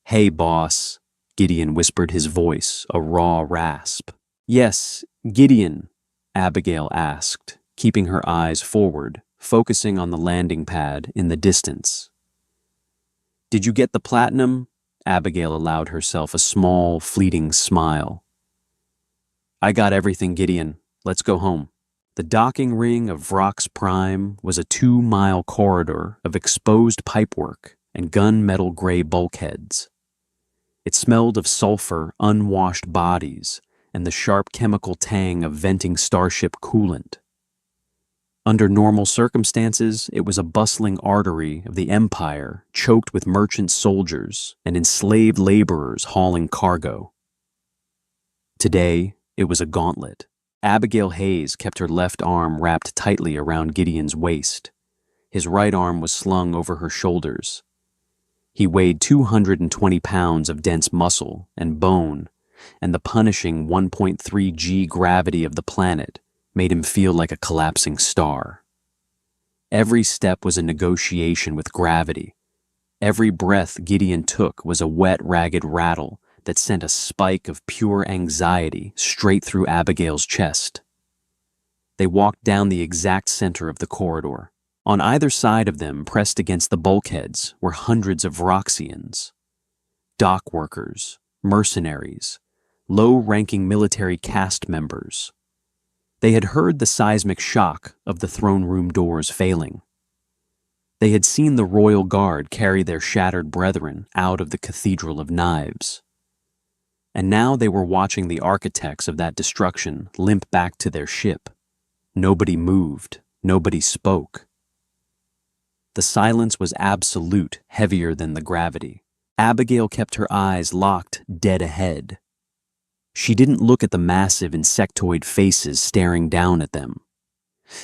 "Hey, boss," Gideon whispered, his voice a raw rasp. "Yes, Gideon," Abigail asked, keeping her eyes forward, focusing on the landing pad in the distance. "Did you get the platinum?" Abigail allowed herself a small, fleeting smile. "I got everything, Gideon. Let's go home." The docking ring of Vrox Prime was a 2-mile corridor of exposed pipework and gunmetal gray bulkheads. It smelled of sulfur, unwashed bodies, and the sharp chemical tang of venting starship coolant. Under normal circumstances, it was a bustling artery of the Empire, choked with merchant soldiers and enslaved laborers hauling cargo. Today, it was a gauntlet. Abigail Hayes kept her left arm wrapped tightly around Gideon's waist. His right arm was slung over her shoulders. He weighed 220 pounds of dense muscle and bone, and the punishing 1.3 G gravity of the planet made him feel like a collapsing star. Every step was a negotiation with gravity. Every breath Gideon took was a wet, ragged rattle that sent a spike of pure anxiety straight through Abigail's chest. They walked down the exact center of the corridor. On either side of them, pressed against the bulkheads, were hundreds of Varaxians. Dock workers, mercenaries, low-ranking military caste members. They had heard the seismic shock of the throne room doors failing. They had seen the royal guard carry their shattered brethren out of the Cathedral of Knives. And now they were watching the architects of that destruction limp back to their ship. Nobody moved, nobody spoke. The silence was absolute, heavier than the gravity. Abigail kept her eyes locked dead ahead. She didn't look at the massive insectoid faces staring down at them.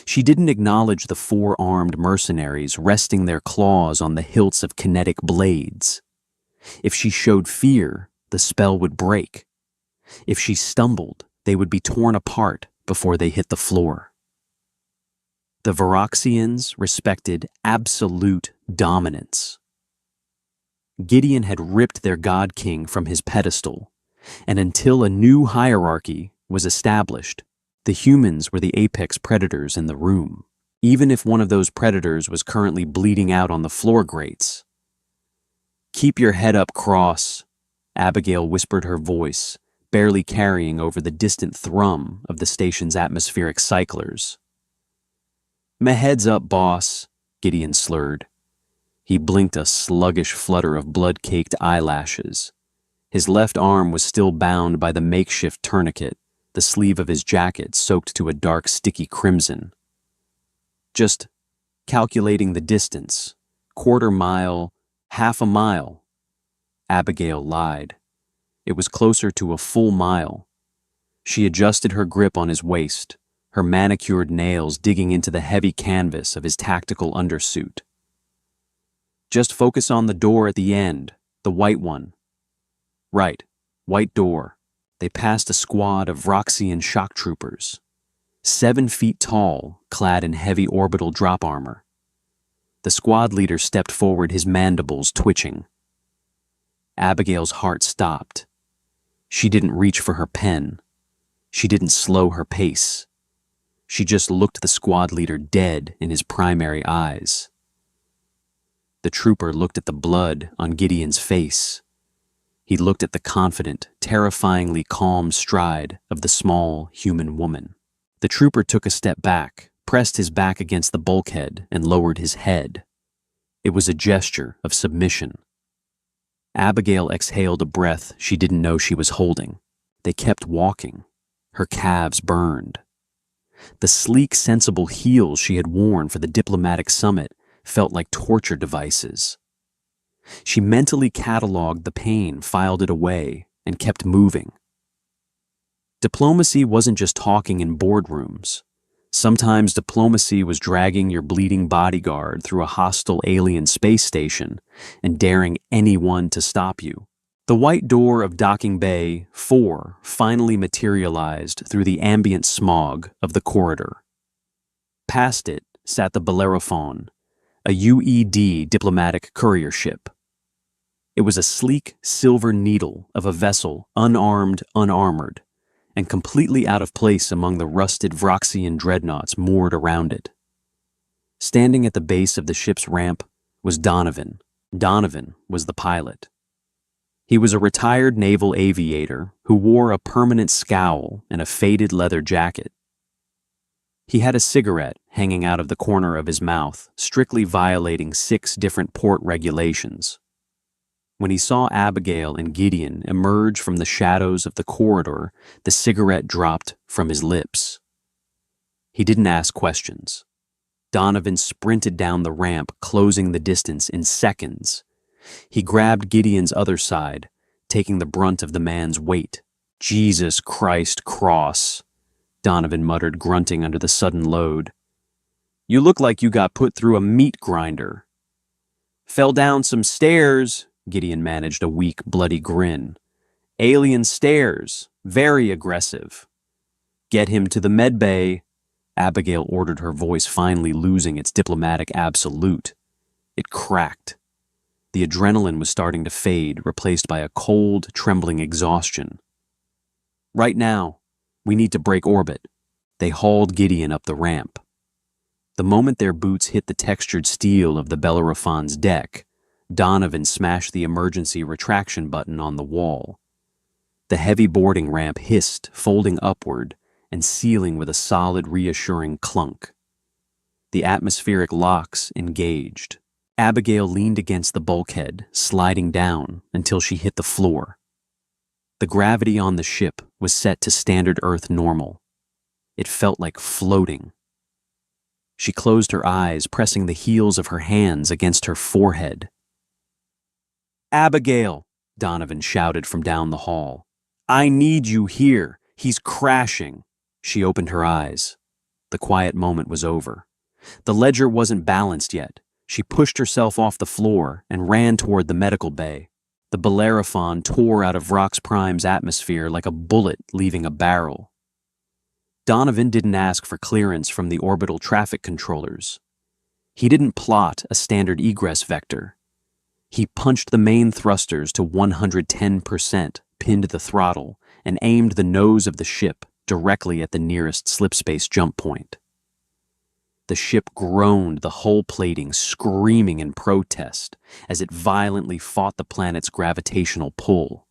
She didn't acknowledge the 4-armed mercenaries resting their claws on the hilts of kinetic blades. If she showed fear, the spell would break. If she stumbled, they would be torn apart before they hit the floor. The Varaxians respected absolute dominance. Gideon had ripped their god king from his pedestal, and until a new hierarchy was established, the humans were the apex predators in the room, even if one of those predators was currently bleeding out on the floor grates. "Keep your head up, Cross," Abigail whispered, her voice barely carrying over the distant thrum of the station's atmospheric cyclers. "Me head's up, boss," Gideon slurred. He blinked a sluggish flutter of blood-caked eyelashes. His left arm was still bound by the makeshift tourniquet, the sleeve of his jacket soaked to a dark, sticky crimson. "Just calculating the distance. Quarter mile, half a mile." Abigail lied. It was closer to a full mile. She adjusted her grip on his waist, her manicured nails digging into the heavy canvas of his tactical undersuit. "Just focus on the door at the end, the white one." "Right, white door." They passed a squad of Varaxian shock troopers, 7 feet tall, clad in heavy orbital drop armor. The squad leader stepped forward, his mandibles twitching. Abigail's heart stopped. She didn't reach for her pen. She didn't slow her pace. She just looked the squad leader dead in his primary eyes. The trooper looked at the blood on Gideon's face. He looked at the confident, terrifyingly calm stride of the small human woman. The trooper took a step back, pressed his back against the bulkhead, and lowered his head. It was a gesture of submission. Abigail exhaled a breath she didn't know she was holding. They kept walking. Her calves burned. The sleek, sensible heels she had worn for the diplomatic summit felt like torture devices. She mentally cataloged the pain, filed it away, and kept moving. Diplomacy wasn't just talking in boardrooms. Sometimes diplomacy was dragging your bleeding bodyguard through a hostile alien space station and daring anyone to stop you. The white door of Docking Bay 4 finally materialized through the ambient smog of the corridor. Past it sat the Bellerophon, a UED diplomatic courier ship. It was a sleek silver needle of a vessel, unarmed, unarmored, and completely out of place among the rusted Varaxian dreadnoughts moored around it. Standing at the base of the ship's ramp was Donovan. Donovan was the pilot. He was a retired naval aviator who wore a permanent scowl and a faded leather jacket. He had a cigarette hanging out of the corner of his mouth, strictly violating 6 different port regulations. When he saw Abigail and Gideon emerge from the shadows of the corridor, the cigarette dropped from his lips. He didn't ask questions. Donovan sprinted down the ramp, closing the distance in seconds. He grabbed Gideon's other side, taking the brunt of the man's weight. "Jesus Christ, Cross," Donovan muttered, grunting under the sudden load. "You look like you got put through a meat grinder." "Fell down some stairs," Gideon managed a weak, bloody grin. "Alien stairs, very aggressive." "Get him to the med bay," Abigail ordered, her voice finally losing its diplomatic absolute. It cracked. The adrenaline was starting to fade, replaced by a cold, trembling exhaustion. "Right now, we need to break orbit." They hauled Gideon up the ramp. The moment their boots hit the textured steel of the Bellerophon's deck, Donovan smashed the emergency retraction button on the wall. The heavy boarding ramp hissed, folding upward and sealing with a solid, reassuring clunk. The atmospheric locks engaged. Abigail leaned against the bulkhead, sliding down until she hit the floor. The gravity on the ship was set to standard Earth normal. It felt like floating. She closed her eyes, pressing the heels of her hands against her forehead. "Abigail," Donovan shouted from down the hall. "I need you here. He's crashing." She opened her eyes. The quiet moment was over. The ledger wasn't balanced yet. She pushed herself off the floor and ran toward the medical bay. The Bellerophon tore out of Rox Prime's atmosphere like a bullet leaving a barrel. Donovan didn't ask for clearance from the orbital traffic controllers. He didn't plot a standard egress vector. He punched the main thrusters to 110%, pinned the throttle, and aimed the nose of the ship directly at the nearest slipspace jump point. The ship groaned, the hull plating screaming in protest as it violently fought the planet's gravitational pull.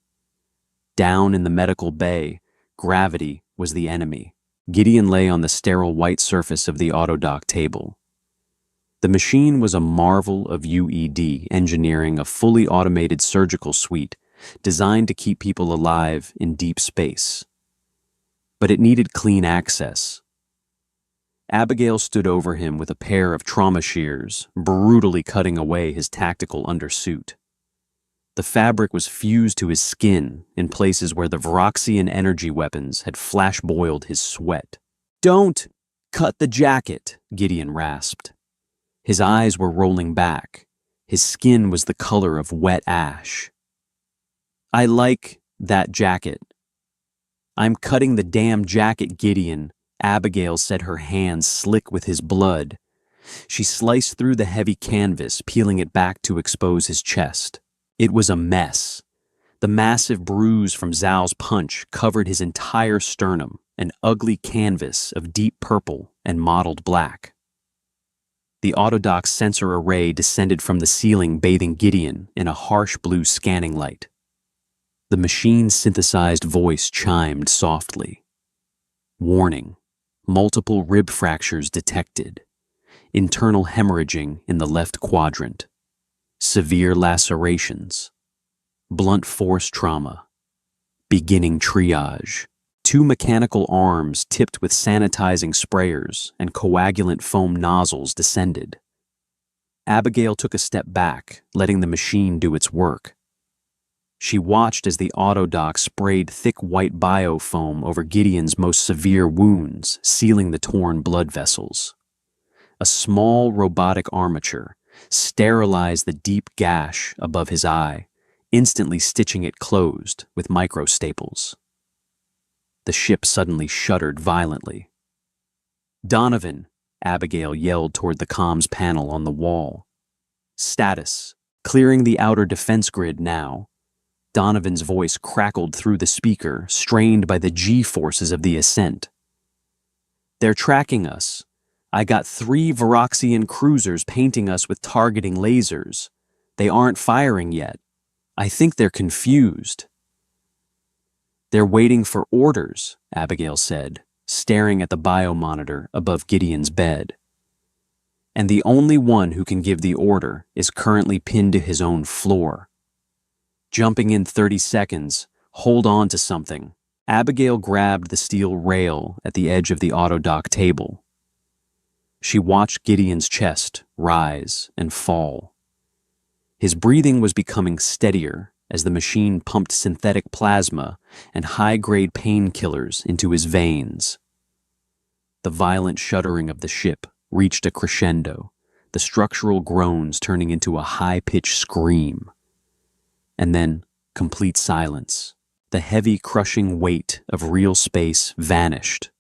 Down in the medical bay, gravity was the enemy. Gideon lay on the sterile white surface of the autodock table. The machine was a marvel of UED engineering, a fully automated surgical suite designed to keep people alive in deep space. But it needed clean access. Abigail stood over him with a pair of trauma shears, brutally cutting away his tactical undersuit. The fabric was fused to his skin in places where the Voroxian energy weapons had flash-boiled his sweat. "Don't cut the jacket," Gideon rasped. His eyes were rolling back. His skin was the color of wet ash. "I like that jacket." "I'm cutting the damn jacket, Gideon." Abigail said, her hands slick with his blood. She sliced through the heavy canvas, peeling it back to expose his chest. It was a mess. The massive bruise from Zhao's punch covered his entire sternum, an ugly canvas of deep purple and mottled black. The autodock sensor array descended from the ceiling, bathing Gideon in a harsh blue scanning light. The machine's synthesized voice chimed softly. "Warning. Multiple rib fractures detected. Internal hemorrhaging in the left quadrant. Severe lacerations. Blunt force trauma. Beginning triage." Two mechanical arms tipped with sanitizing sprayers and coagulant foam nozzles descended. Abigail took a step back, letting the machine do its work. She watched as the autodock sprayed thick white biofoam over Gideon's most severe wounds, sealing the torn blood vessels. A small robotic armature sterilized the deep gash above his eye, instantly stitching it closed with microstaples. The ship suddenly shuddered violently. "Donovan," Abigail yelled toward the comms panel on the wall. "Status. Clearing the outer defense grid now." Donovan's voice crackled through the speaker, strained by the G-forces of the ascent. "They're tracking us. I got 3 Voroxian cruisers painting us with targeting lasers. They aren't firing yet. I think they're confused." "They're waiting for orders," Abigail said, staring at the biomonitor above Gideon's bed. "And the only one who can give the order is currently pinned to his own floor. Jumping in 30 seconds, hold on to something." Abigail grabbed the steel rail at the edge of the autodock table. She watched Gideon's chest rise and fall. His breathing was becoming steadier as the machine pumped synthetic plasma and high-grade painkillers into his veins. The violent shuddering of the ship reached a crescendo, the structural groans turning into a high-pitched scream. And then, complete silence. The heavy, crushing weight of real space vanished.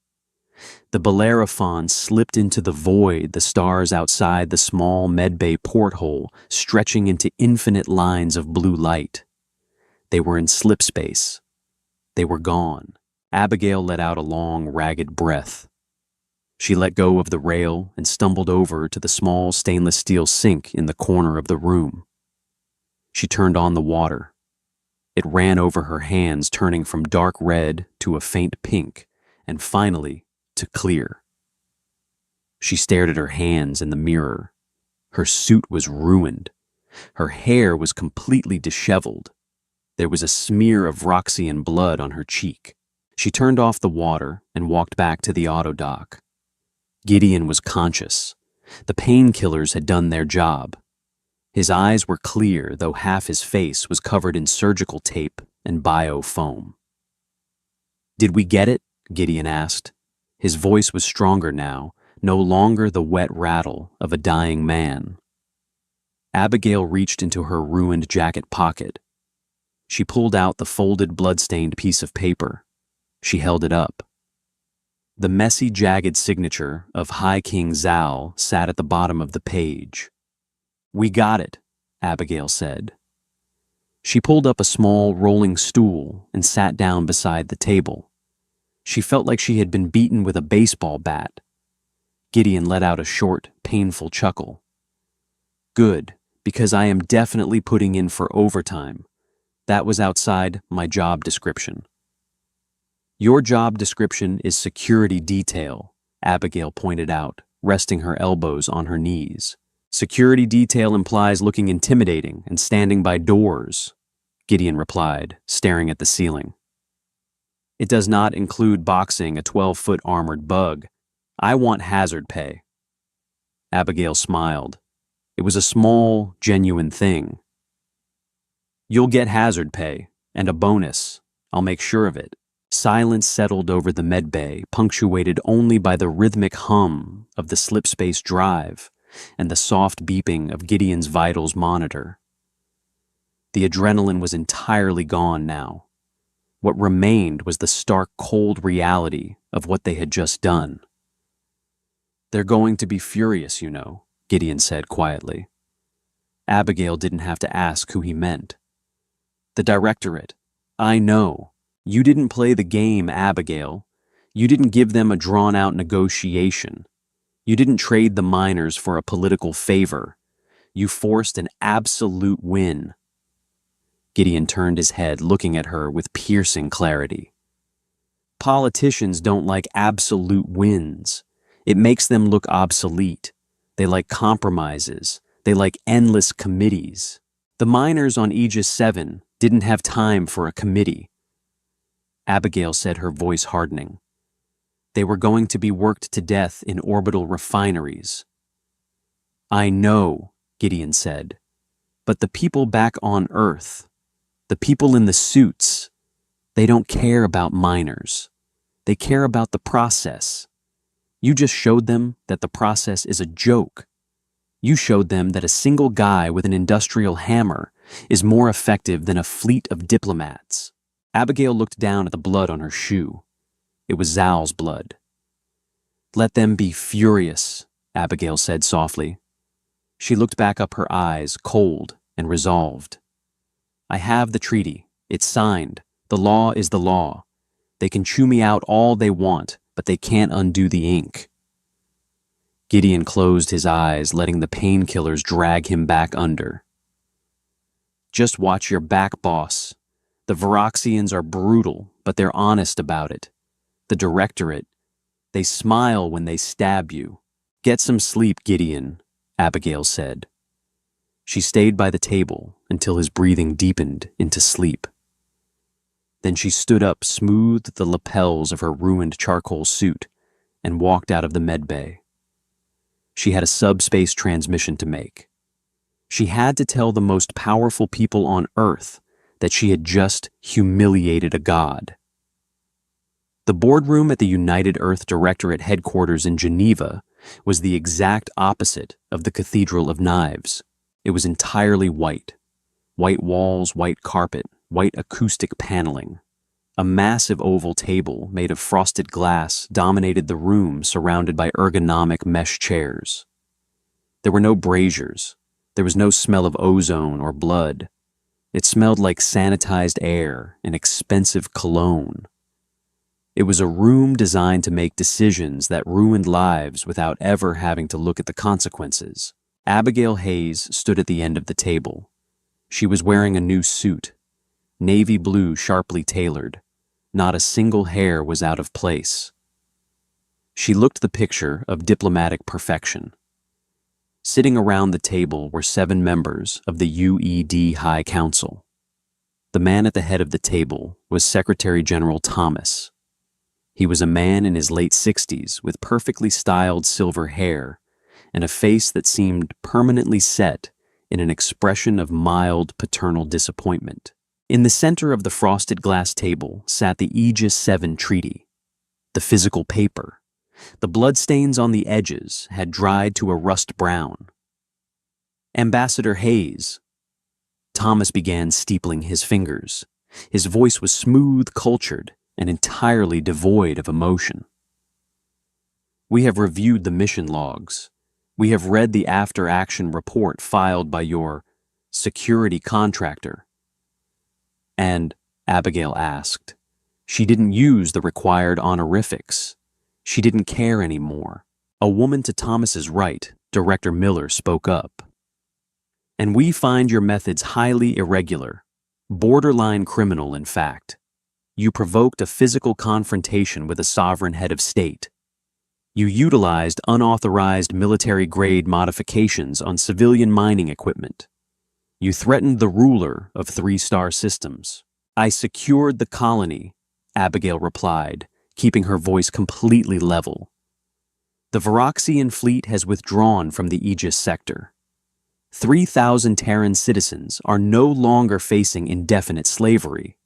The Bellerophon slipped into the void, the stars outside the small medbay porthole stretching into infinite lines of blue light. They were in slipspace. They were gone. Abigail let out a long, ragged breath. She let go of the rail and stumbled over to the small stainless steel sink in the corner of the room. She turned on the water. It ran over her hands, turning from dark red to a faint pink, and finally to clear. She stared at her hands in the mirror. Her suit was ruined. Her hair was completely disheveled. There was a smear of Voroxian blood on her cheek. She turned off the water and walked back to the autodock. Gideon was conscious. The painkillers had done their job. His eyes were clear, though half his face was covered in surgical tape and biofoam. "Did we get it?" Gideon asked. His voice was stronger now, no longer the wet rattle of a dying man. Abigail reached into her ruined jacket pocket. She pulled out the folded, blood-stained piece of paper. She held it up. The messy, jagged signature of High King Zal sat at the bottom of the page. "We got it," Abigail said. She pulled up a small, rolling stool and sat down beside the table. She felt like she had been beaten with a baseball bat. Gideon let out a short, painful chuckle. "Good, because I am definitely putting in for overtime. That was outside my job description." "Your job description is security detail," Abigail pointed out, resting her elbows on her knees. "Security detail implies looking intimidating and standing by doors," Gideon replied, staring at the ceiling. "It does not include boxing a 12-foot armored bug. I want hazard pay." Abigail smiled. It was a small, genuine thing. "You'll get hazard pay, and a bonus. I'll make sure of it." Silence settled over the medbay, punctuated only by the rhythmic hum of the slip-space drive and the soft beeping of Gideon's vitals monitor. The adrenaline was entirely gone now. What remained was the stark, cold reality of what they had just done. "They're going to be furious, you know," Gideon said quietly. Abigail didn't have to ask who he meant. "The directorate. I know. You didn't play the game, Abigail. You didn't give them a drawn-out negotiation. You didn't trade the miners for a political favor. You forced an absolute win." Gideon turned his head, looking at her with piercing clarity. "Politicians don't like absolute wins. It makes them look obsolete. They like compromises. They like endless committees. The miners on Aegis 7 didn't have time for a committee." Abigail said, her voice hardening. "They were going to be worked to death in orbital refineries." "I know," Gideon said, "but the people back on Earth, the people in the suits, they don't care about miners. They care about the process. You just showed them that the process is a joke. You showed them that a single guy with an industrial hammer is more effective than a fleet of diplomats." Abigail looked down at the blood on her shoe. It was Zal's blood. "Let them be furious," Abigail said softly. She looked back up, her eyes cold and resolved. "I have the treaty. It's signed. The law is the law. They can chew me out all they want, but they can't undo the ink." Gideon closed his eyes, letting the painkillers drag him back under. "Just watch your back, boss. The Varaxians are brutal, but they're honest about it. The directorate, they smile when they stab you." "Get some sleep, Gideon," Abigail said. She stayed by the table until his breathing deepened into sleep. Then she stood up, smoothed the lapels of her ruined charcoal suit, and walked out of the medbay. She had a subspace transmission to make. She had to tell the most powerful people on Earth that she had just humiliated a god. The boardroom at the United Earth Directorate headquarters in Geneva was the exact opposite of the Cathedral of Knives. It was entirely white. White walls, white carpet, white acoustic paneling. A massive oval table made of frosted glass dominated the room, surrounded by ergonomic mesh chairs. There were no braziers. There was no smell of ozone or blood. It smelled like sanitized air and expensive cologne. It was a room designed to make decisions that ruined lives without ever having to look at the consequences. Abigail Hayes stood at the end of the table. She was wearing a new suit, navy blue, sharply tailored. Not a single hair was out of place. She looked the picture of diplomatic perfection. Sitting around the table were 7 members of the UED High Council. The man at the head of the table was Secretary General Thomas. He was a man in his late 60s with perfectly styled silver hair and a face that seemed permanently set in an expression of mild paternal disappointment. In the center of the frosted glass table sat the Aegis 7 treaty, the physical paper. The bloodstains on the edges had dried to a rust brown. "Ambassador Hayes," Thomas began steepling his fingers. His voice was smooth, cultured, and entirely devoid of emotion. We have reviewed the mission logs. We have read the after-action report filed by your security contractor. And, Abigail asked, she didn't use the required honorifics. She didn't care anymore. A woman to Thomas's right, Director Miller spoke up. And we find your methods highly irregular, borderline criminal, in fact. You provoked a physical confrontation with a sovereign head of state. You utilized unauthorized military-grade modifications on civilian mining equipment. You threatened the ruler of 3-star systems. I secured the colony, Abigail replied, keeping her voice completely level. The Varaxian fleet has withdrawn from the Aegis sector. 3,000 Terran citizens are no longer facing indefinite slavery.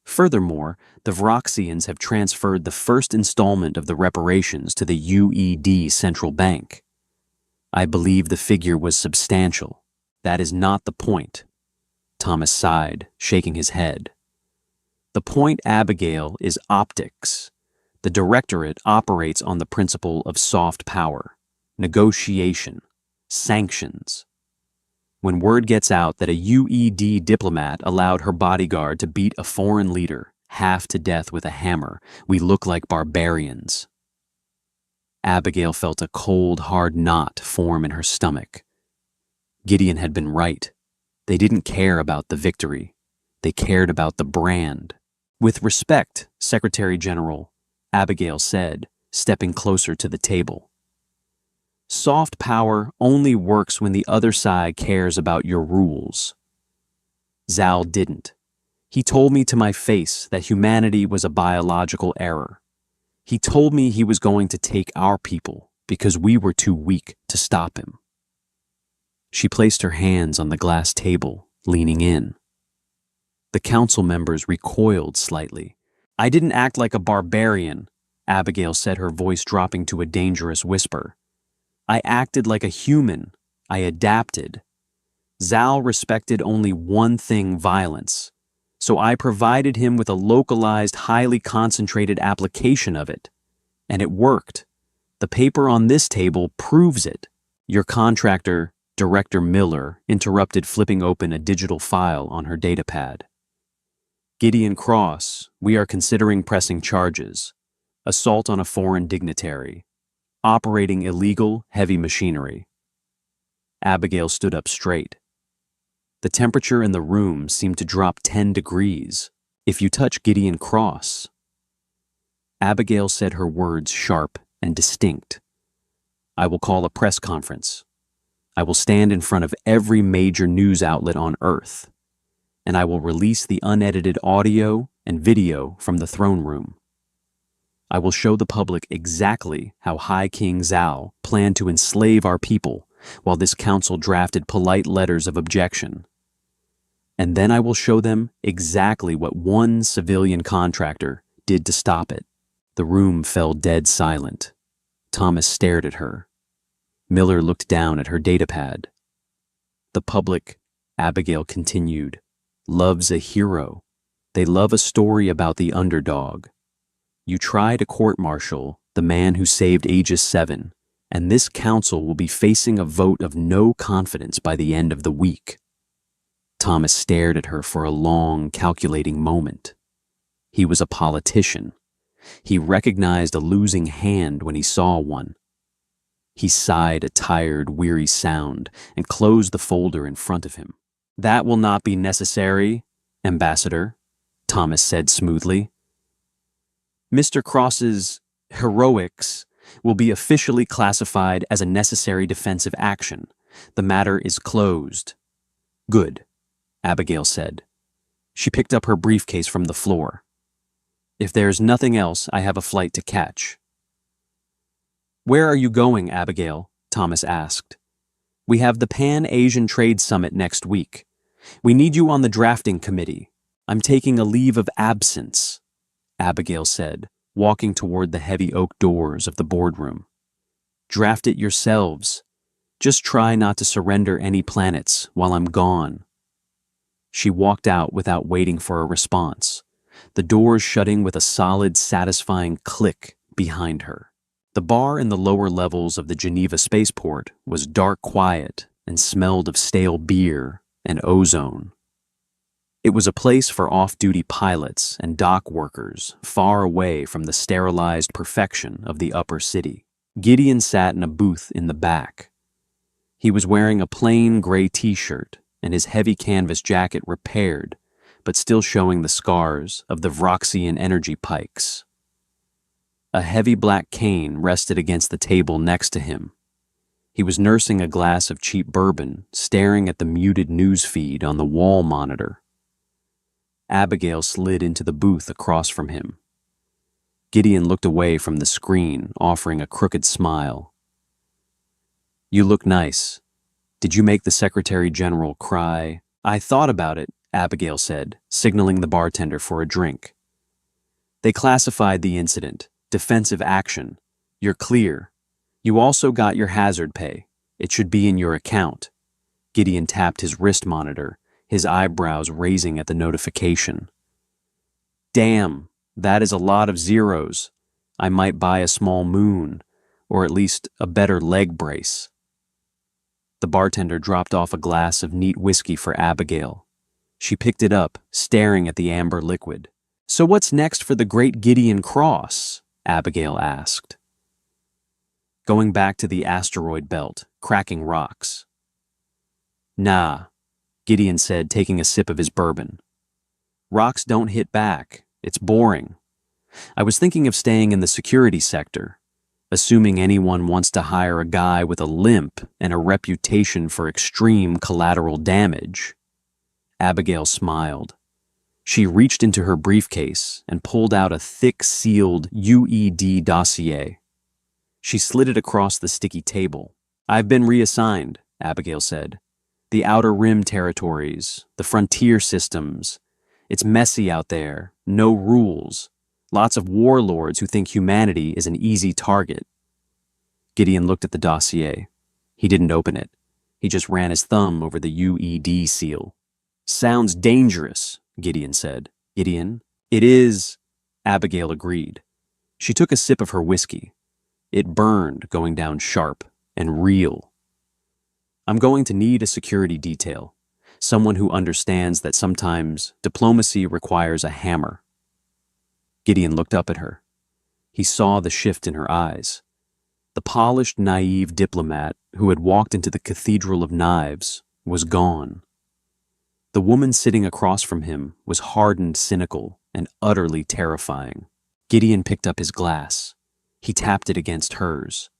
Furthermore, the Varaxians have transferred the first installment of the reparations to the UED Central Bank. I believe the figure was substantial. That is not the point. Thomas sighed, shaking his head. The point, Abigail, is optics. The Directorate operates on the principle of soft power, negotiation, sanctions. When word gets out that a UED diplomat allowed her bodyguard to beat a foreign leader half to death with a hammer, we look like barbarians. Abigail felt a cold, hard knot form in her stomach. Gideon had been right. They didn't care about the victory. They cared about the brand. With respect, Secretary General, Abigail said, stepping closer to the table. Soft power only works when the other side cares about your rules. Zal didn't. He told me to my face that humanity was a biological error. He told me he was going to take our people because we were too weak to stop him. She placed her hands on the glass table, leaning in. The council members recoiled slightly. I didn't act like a barbarian, Abigail said, her voice dropping to a dangerous whisper. I acted like a human. I adapted. Zal respected only one thing: violence. So I provided him with a localized, highly concentrated application of it. And it worked. The paper on this table proves it. Your contractor, Director Miller, interrupted, flipping open a digital file on her datapad. Gideon Cross, we are considering pressing charges. Assault on a foreign dignitary. Operating illegal, heavy machinery. Abigail stood up straight. The temperature in the room seemed to drop 10 degrees. If you touch Gideon Cross. Abigail said, her words sharp and distinct. I will call a press conference. I will stand in front of every major news outlet on Earth, and I will release the unedited audio and video from the throne room. I will show the public exactly how High King Zal planned to enslave our people while this council drafted polite letters of objection. And then I will show them exactly what one civilian contractor did to stop it. The room fell dead silent. Thomas stared at her. Miller looked down at her datapad. The public, Abigail continued, loves a hero. They love a story about the underdog. You try to court-martial the man who saved Aegis 7, and this council will be facing a vote of no confidence by the end of the week. Thomas stared at her for a long, calculating moment. He was a politician. He recognized a losing hand when he saw one. He sighed a tired, weary sound and closed the folder in front of him. That will not be necessary, Ambassador, Thomas said smoothly. Mr. Cross's heroics will be officially classified as a necessary defensive action. The matter is closed. Good, Abigail said. She picked up her briefcase from the floor. If there's nothing else, I have a flight to catch. Where are you going, Abigail? Thomas asked. We have the Pan-Asian Trade Summit next week. We need you on the drafting committee. I'm taking a leave of absence, Abigail said, walking toward the heavy oak doors of the boardroom. Draft it yourselves. Just try not to surrender any planets while I'm gone. She walked out without waiting for a response, the doors shutting with a solid, satisfying click behind her. The bar in the lower levels of the Geneva spaceport was dark quiet and smelled of stale beer and ozone. It was a place for off-duty pilots and dock workers far away from the sterilized perfection of the upper city. Gideon sat in a booth in the back. He was wearing a plain gray t-shirt and his heavy canvas jacket repaired, but still showing the scars of the Vroxian energy pikes. A heavy black cane rested against the table next to him. He was nursing a glass of cheap bourbon, staring at the muted news feed on the wall monitor. Abigail slid into the booth across from him. Gideon looked away from the screen, offering a crooked smile. "You look nice. Did you make the Secretary General cry?" "I thought about it," Abigail said, signaling the bartender for a drink. "They classified the incident. Defensive action. You're clear. You also got your hazard pay. It should be in your account." Gideon tapped his wrist monitor, his eyebrows raising at the notification. "Damn, that is a lot of zeros. I might buy a small moon, or at least a better leg brace." The bartender dropped off a glass of neat whiskey for Abigail. She picked it up, staring at the amber liquid. "So what's next for the great Gideon Cross?" Abigail asked. "Going back to the asteroid belt, cracking rocks." "Nah," Gideon said, taking a sip of his bourbon. "Rocks don't hit back. It's boring. I was thinking of staying in the security sector, assuming anyone wants to hire a guy with a limp and a reputation for extreme collateral damage." Abigail smiled. She reached into her briefcase and pulled out a thick, sealed UED dossier. She slid it across the sticky table. "I've been reassigned," Abigail said. "The Outer Rim territories, the frontier systems. It's messy out there, no rules. Lots of warlords who think humanity is an easy target." Gideon looked at the dossier. He didn't open it. He just ran his thumb over the UED seal. "Sounds dangerous," Gideon said. "Gideon?" "It is," Abigail agreed. She took a sip of her whiskey. It burned, going down sharp and real. "I'm going to need a security detail, someone who understands that sometimes diplomacy requires a hammer." Gideon looked up at her. He saw the shift in her eyes. The polished, naive diplomat who had walked into the Cathedral of Knives was gone. The woman sitting across from him was hardened, cynical, and utterly terrifying. Gideon picked up his glass. He tapped it against hers.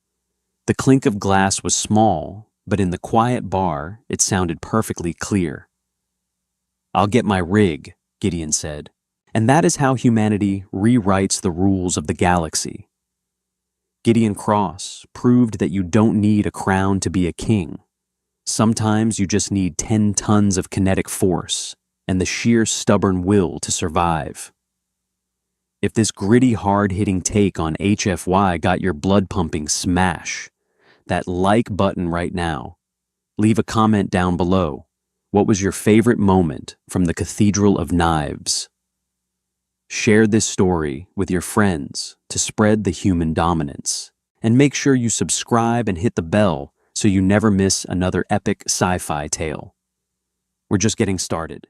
The clink of glass was small, but in the quiet bar, it sounded perfectly clear. "I'll get my rig," Gideon said. And that is how humanity rewrites the rules of the galaxy. Gideon Cross proved that you don't need a crown to be a king. Sometimes you just need 10 tons of kinetic force and the sheer stubborn will to survive. If this gritty, hard-hitting take on HFY got your blood pumping, smash that like button right now. Leave a comment down below. What was your favorite moment from the Cathedral of Knives? Share this story with your friends to spread the human dominance. And make sure you subscribe and hit the bell so you never miss another epic sci-fi tale. We're just getting started.